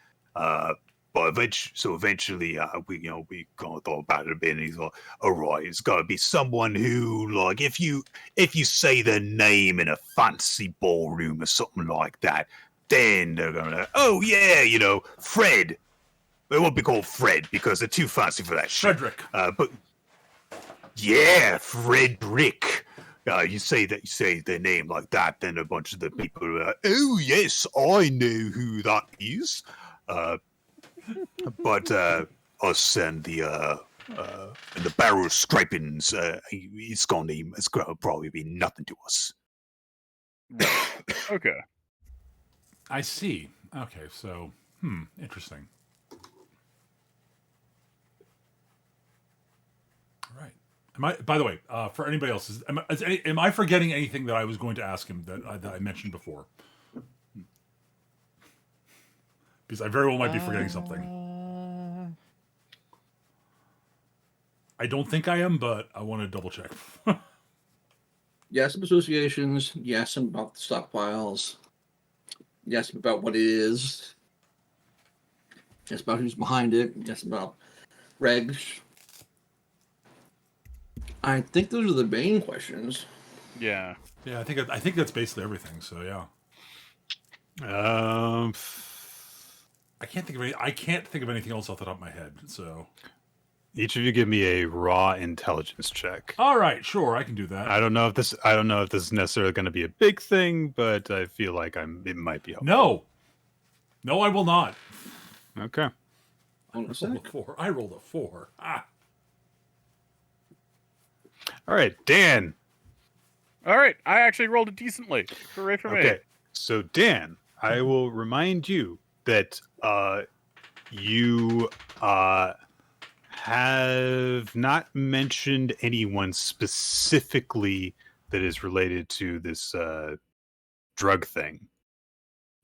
But eventually, we kind of thought about it a bit, and he's like, all right, it's got to be someone who, like, if you say their name in a fancy ballroom or something like that, then they're gonna, oh yeah, Fred. It won't be called Fred because they're too fancy for that shit. Frederick. But yeah, Frederick. You say their name like that, then a bunch of the people are like, oh yes, I know who that is. But us and the barrel scrapings, it's gonna probably be nothing to us. Okay. I see. Okay, so interesting. All right. By the way, for anybody else, am I forgetting anything that I was going to ask him that I mentioned before? Because I very well might be forgetting something. I don't think I am, but I want to double check. Yes, some associations. Yes, about the stockpiles. Yes, about what it is. Yes, about who's behind it. Yes, about regs. I think those are the main questions. Yeah. Yeah, I think that's basically everything. So yeah. I can't think of anything else off the top of my head. So each of you give me a raw intelligence check. All right, sure, I can do that. I don't know if this is necessarily going to be a big thing, but I feel like it might be helpful. No, I will not. Okay. I rolled a 4. All right, Dan. All right, I actually rolled it decently. Hooray for me. Okay, so Dan, I will remind you that You have not mentioned anyone specifically that is related to this drug thing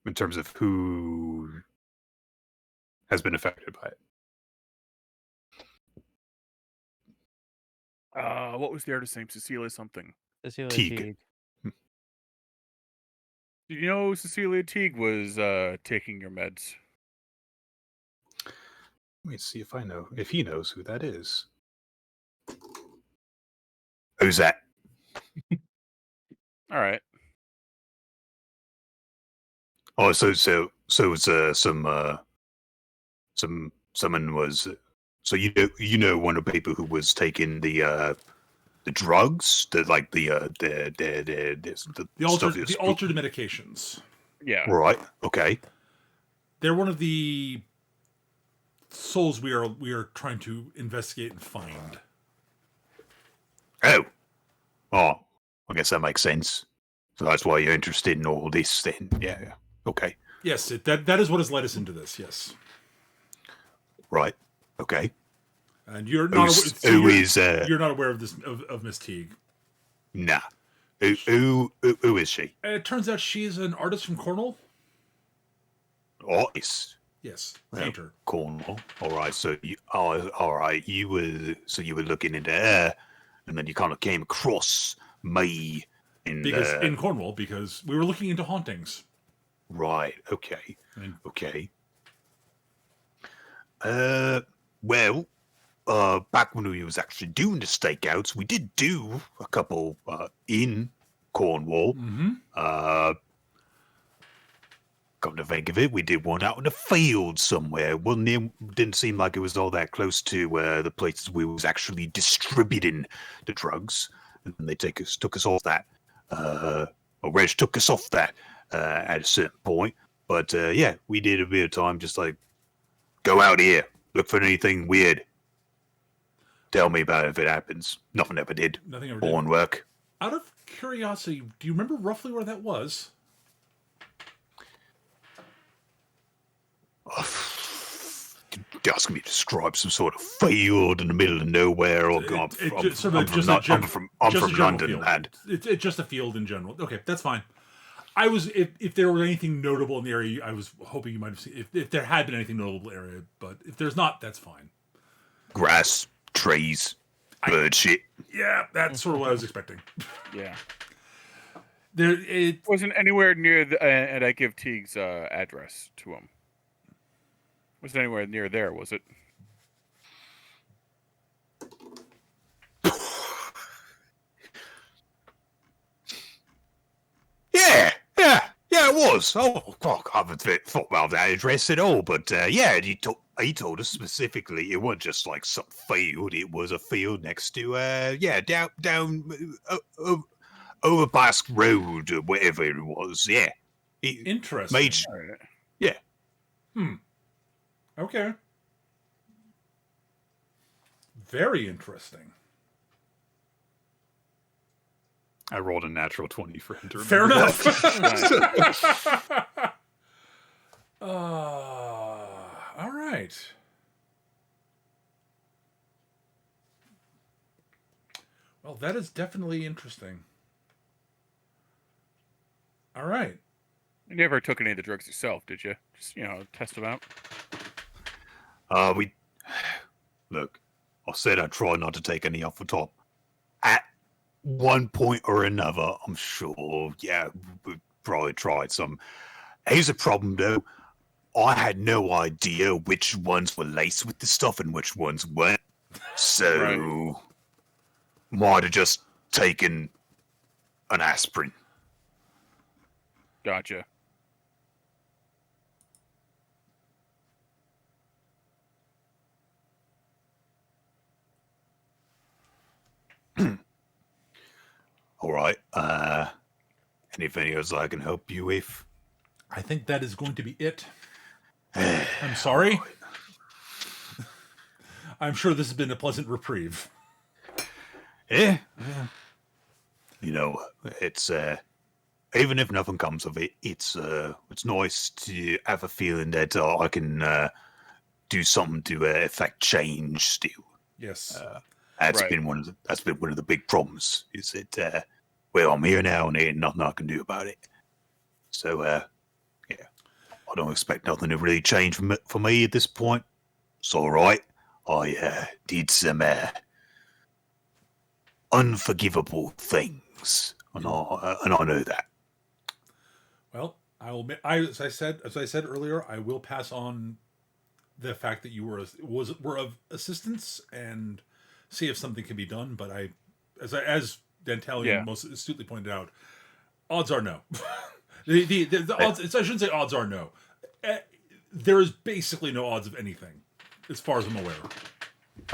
in terms of who has been affected by it. What was the artist's name? Cecilia something. Cecilia Teague. Teague. Did you know Cecilia Teague was taking your meds? Let me see if I know if he knows who that is. Who's that? All right. Oh, so it's someone was so you know one of the people who was taking the drugs, the altered medications. Yeah. Right. Okay. They're one of the souls we are trying to investigate and find. Oh. Oh. I guess that makes sense. So that's why you're interested in all this, then. Yeah. Okay. Yes, that is what has led us into this. Yes. Right. Okay. And you're not you're not aware of this of Miss Teague. Nah. Who is she? It turns out she is an artist from Cornwall. Artist. Yes, painter. Cornwall. All right. So all right. You were looking into her, and then you kind of came across me in Cornwall because we were looking into hauntings. Right. Okay. Okay. Well, back when we was actually doing the stakeouts, we did do a couple in Cornwall. Mm-hmm. Come to think of it, we did one out in the field somewhere. Didn't seem like it was all that close to the places we was actually distributing the drugs. And they took us off that. Or Reg took us off that at a certain point. But yeah, we did a bit of time just like, go out here, look for anything weird. Tell me about it if it happens. Nothing ever did. Nothing ever Born work. Out of curiosity, do you remember roughly where that was? Asking me to describe some sort of field in the middle of nowhere, or I'm from London, lad. It's just a field in general. Okay, that's fine. I was if there was anything notable in the area, I was hoping you might have seen if there had been anything notable in the area, but if there's not, that's fine. Grass, trees, bird shit. Yeah, that's sort of what I was expecting. Yeah. It wasn't anywhere near and I give Teague's address to him. Wasn't anywhere near there, was it? Yeah, it was. Oh, God, I haven't thought about that address at all. But yeah, he told us specifically it wasn't just like some field. It was a field next to down over Basque Road or whatever it was. Yeah, interesting. Yeah. Okay. Very interesting. I rolled a natural 20 for him to remember. Fair enough. All right. Well, that is definitely interesting. All right. You never took any of the drugs yourself, did you? Just, test them out? Look, I said I'd try not to take any off the top. At one point or another, I'm sure, yeah, we probably tried some. Here's the problem, though. I had no idea which ones were laced with the stuff and which ones weren't. So, might have just taken an aspirin. Gotcha. All right. Anything else I can help you with? I think that is going to be it. I'm sorry. I'm sure this has been a pleasant reprieve. Yeah. It's even if nothing comes of it, it's nice to have a feeling that I can do something to affect change still. Yes. That's been one of the big problems. Is that well, I'm here now, and there ain't nothing I can do about it. So yeah, I don't expect nothing to really change for me at this point. It's all right. I did some unforgivable things, and I know that. Well, as I said earlier, I will pass on the fact that you were of assistance and see if something can be done. But as Dantalion most astutely pointed out, odds are no. the odds. I shouldn't say odds are no. There is basically no odds of anything, as far as I'm aware.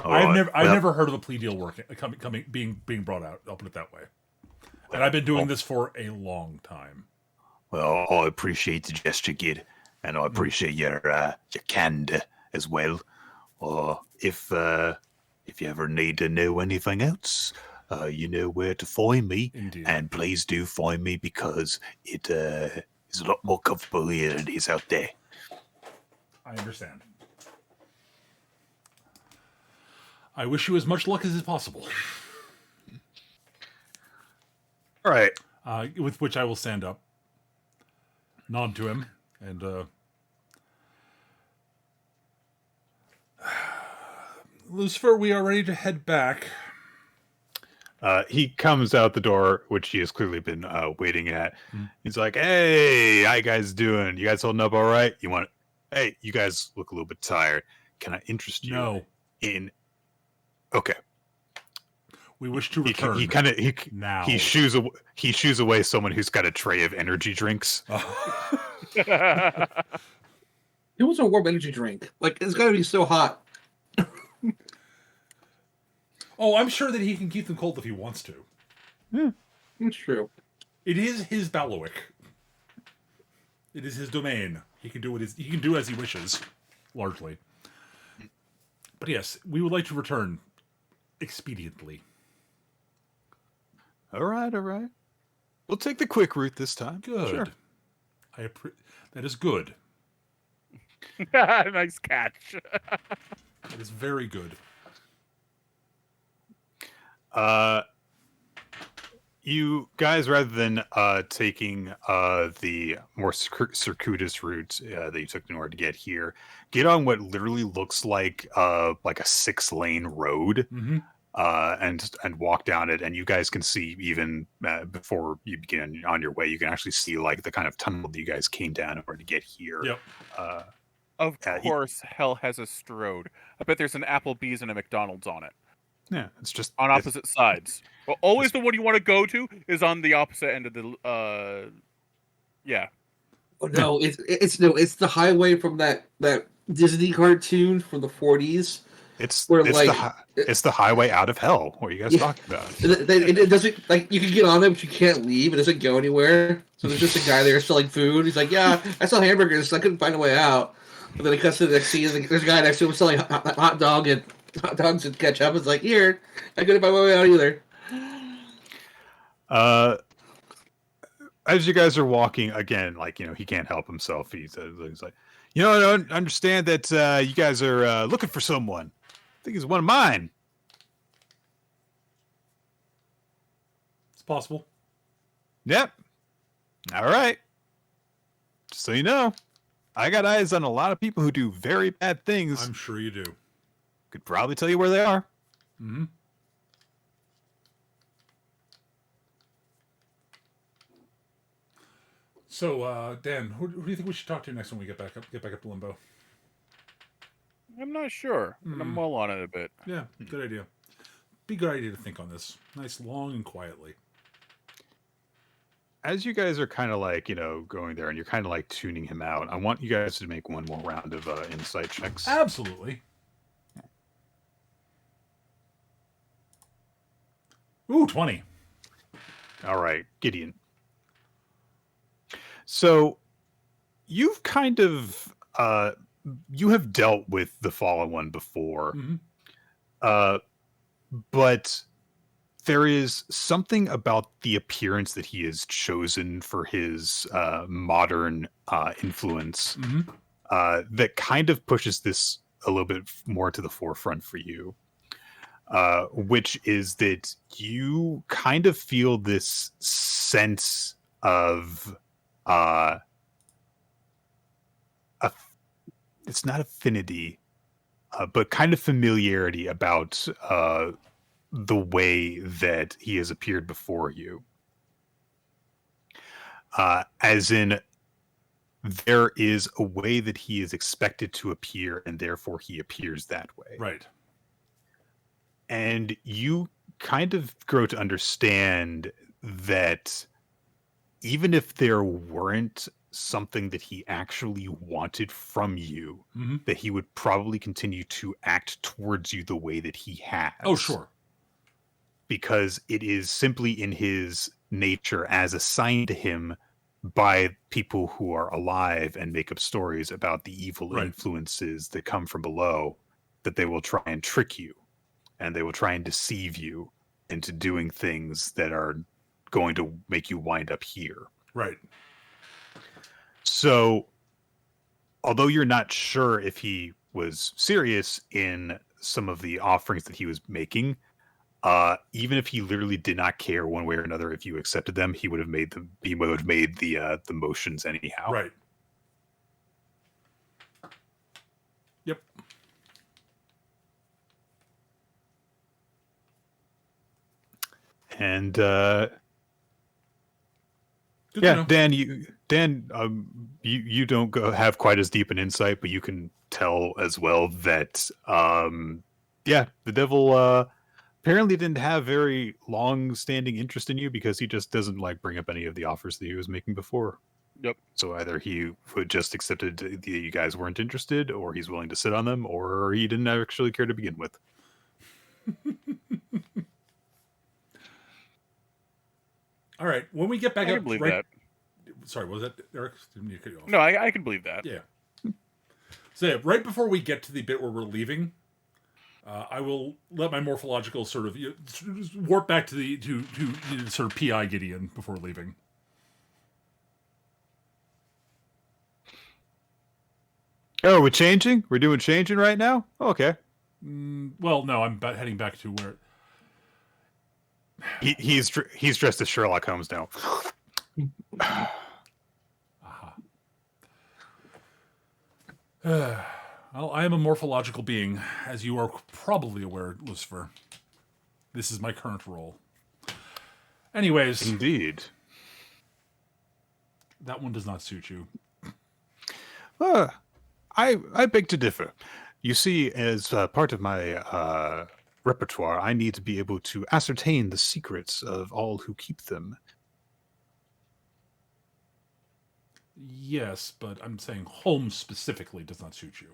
I've never heard of a plea deal being brought out. I'll put it that way. And I've been doing this for a long time. Well, I appreciate the gesture, kid, and I appreciate your candor as well. If you ever need to know anything else, you know where to find me. Indeed. And please do find me, because it is a lot more comfortable here than it is out there. I understand. I wish you as much luck as is possible. All right. With which I will stand up, nod to him, and Lucifer, we are ready to head back. He comes out the door, which he has clearly been waiting at. He's like, "Hey, how you guys doing? You guys holding up all right? Hey, you guys look a little bit tired. Can I interest you in?" Okay. We wish to return. He shoos away someone who's got a tray of energy drinks. It was a warm energy drink. Like, it's got to be so hot. Oh, I'm sure that he can keep them cold if he wants to. Yeah, that's true. It is his Bailiwick. It is his domain. He can do as he wishes, largely. But yes, we would like to return expediently. All right. We'll take the quick route this time. Good. Sure. That is good. Nice catch. That is very good. You guys, rather than taking the more circuitous route that you took in order to get here, get on what literally looks like a 6-lane road, and walk down it. And you guys can see, even before you begin on your way, you can actually see like the kind of tunnel that you guys came down in order to get here. Yep. Of course, hell has a Strode. I bet there's an Applebee's and a McDonald's on it. Yeah, it's just on opposite sides. Well, always the one you want to go to is on the opposite end of the. Yeah. Oh, no, it's the highway from that Disney cartoon from the 40s. It's the highway out of hell. What are you guys talking about? It doesn't, like, you can get on it, but you can't leave. It doesn't go anywhere. So there's just a guy there selling food. He's like, "Yeah, I sell hamburgers, so I couldn't find a way out." But then he cuts to the next scene. There's a guy next to him selling hot dogs and ketchup. It's like, "Here, I couldn't find my way out either." As you guys are walking again, like, he can't help himself. He's like, I don't understand that you guys are looking for someone. I think he's one of mine. It's possible. Yep. All right. Just so you know, I got eyes on a lot of people who do very bad things. I'm sure you do. Could probably tell you where they are. Mm-hmm. So, Dan, who do you think we should talk to next when we get back up to Limbo? I'm not sure. I'm gonna mull on it a bit. Yeah, good idea. Be a good idea to think on this. Nice, long, and quietly. As you guys are kind of like, going there and you're kind of like tuning him out, I want you guys to make one more round of insight checks. Absolutely. Ooh, 20. All right, Gideon. So you've kind of you have dealt with the Fallen One before, but there is something about the appearance that he has chosen for his modern influence that kind of pushes this a little bit more to the forefront for you, which is that you kind of feel this sense of it's not affinity, but kind of familiarity about the way that he has appeared before you. As in, there is a way that he is expected to appear, and therefore he appears that way. Right. And you kind of grow to understand that even if there weren't something that he actually wanted from you, that he would probably continue to act towards you the way that he has. Oh, sure. Because it is simply in his nature, as assigned to him by people who are alive and make up stories about the evil influences that come from below, that they will try and trick you, and they will try and deceive you into doing things that are going to make you wind up here. Right. So, although you're not sure if he was serious in some of the offerings that he was making, even if he literally did not care one way or another if you accepted them, he would have made them. He would have made the motions anyhow. Right. Yep. And Good to know. Dan, you don't have quite as deep an insight, but you can tell as well that the devil apparently didn't have very long-standing interest in you, because he just doesn't like bring up any of the offers that he was making before. Yep. So either he would just accepted that you guys weren't interested, or he's willing to sit on them, or he didn't actually care to begin with. All right. When we get back I up, can believe that. Sorry, was that Eric? Didn't you cut you off? No, I can believe that. Yeah. So yeah, right before we get to the bit where we're leaving, I will let my morphological sort of warp back to the sort of PI Gideon before leaving. Oh, we're changing? We're doing changing right now? Okay. Well, no, I'm heading back to where He's dressed as Sherlock Holmes now. Well, I am a morphological being, as you are probably aware, Lucifer. This is my current role. Anyways, Indeed. that one does not suit you. I beg to differ. You see, as part of my repertoire, I need to be able to ascertain the secrets of all who keep them. Yes, but I'm saying Holmes specifically does not suit you.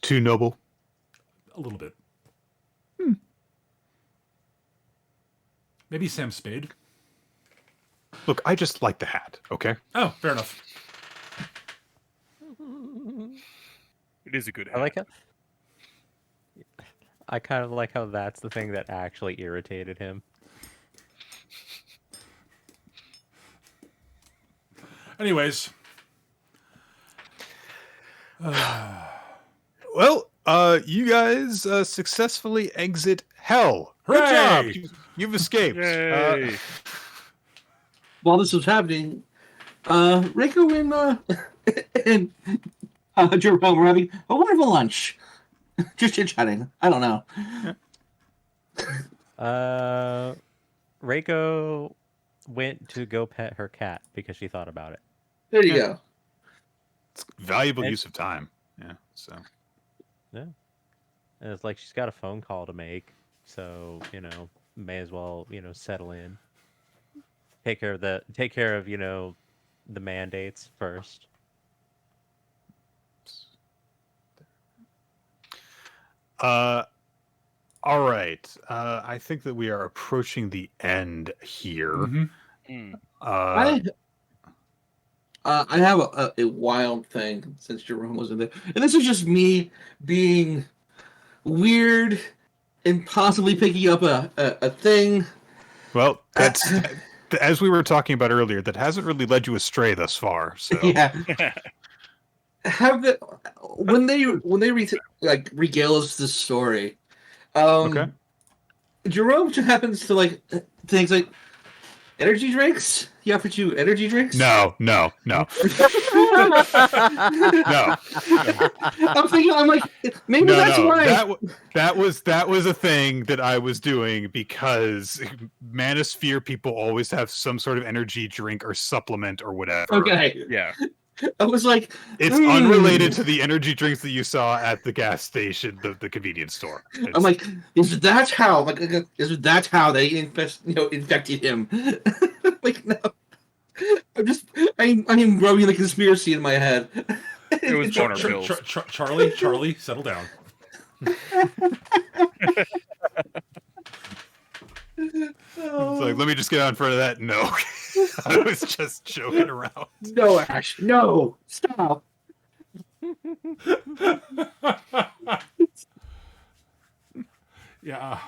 Too noble? A little bit. Maybe Sam Spade. Look, I just like the hat, okay? Oh, fair enough. It is a good I like it. I kind of like how that's the thing that actually irritated him. Anyways. Well, you guys successfully exit hell. Good Hooray! job. You've escaped. Yay. While this was happening, Rico and Jerome were having a wonderful lunch. Just chit-chatting. I don't know. Reiko went to go pet her cat because she thought about it. There you go. It's valuable And- use of time. Yeah, so. Yeah. And it's like she's got a phone call to make, so, may as well, settle in. Take care of the mandates first. All right. I think that we are approaching the end here. Mm-hmm. I have a wild thing since Jerome wasn't there. And this is just me being weird and possibly picking up a thing. Well, that's as we were talking about earlier, that hasn't really led you astray thus far. So Yeah. have the when they regale us this story. Okay. Jerome happens to like things like energy drinks. He offered you energy drinks. No. No. No. I'm like, maybe that's why. That was a thing that I was doing because Manosphere people always have some sort of energy drink or supplement or whatever. Okay. Yeah. I was like, it's unrelated to the energy drinks that you saw at the gas station, the convenience store. I'm like, is that how they infected him? Like, no. I'm growing the conspiracy in my head. It was boner pills. Charlie, settle down. It's like, let me just get out in front of that. No, I was just joking around. No, Ash, no, stop. Yeah.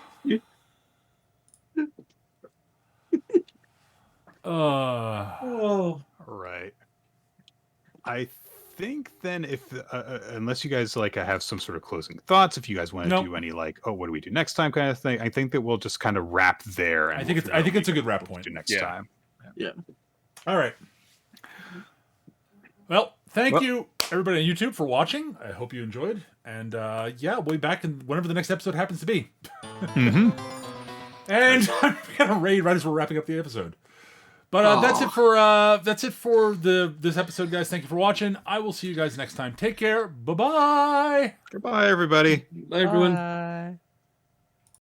Oh. Right. I think then if unless you guys like have some sort of closing thoughts, if you guys want to do any like, oh, what do we do next time kind of thing, I think that we'll just kind of wrap there. And I think it's a good wrap point. Next time. Yeah. All right. Well, thank you everybody on YouTube for watching. I hope you enjoyed, and we'll be back in whenever the next episode happens to be. Mm-hmm. And I'm gonna raid right as we're wrapping up the episode. But that's it for this episode, guys. Thank you for watching. I will see you guys next time. Take care. Bye-bye. Goodbye, everybody. Bye, everyone. Bye.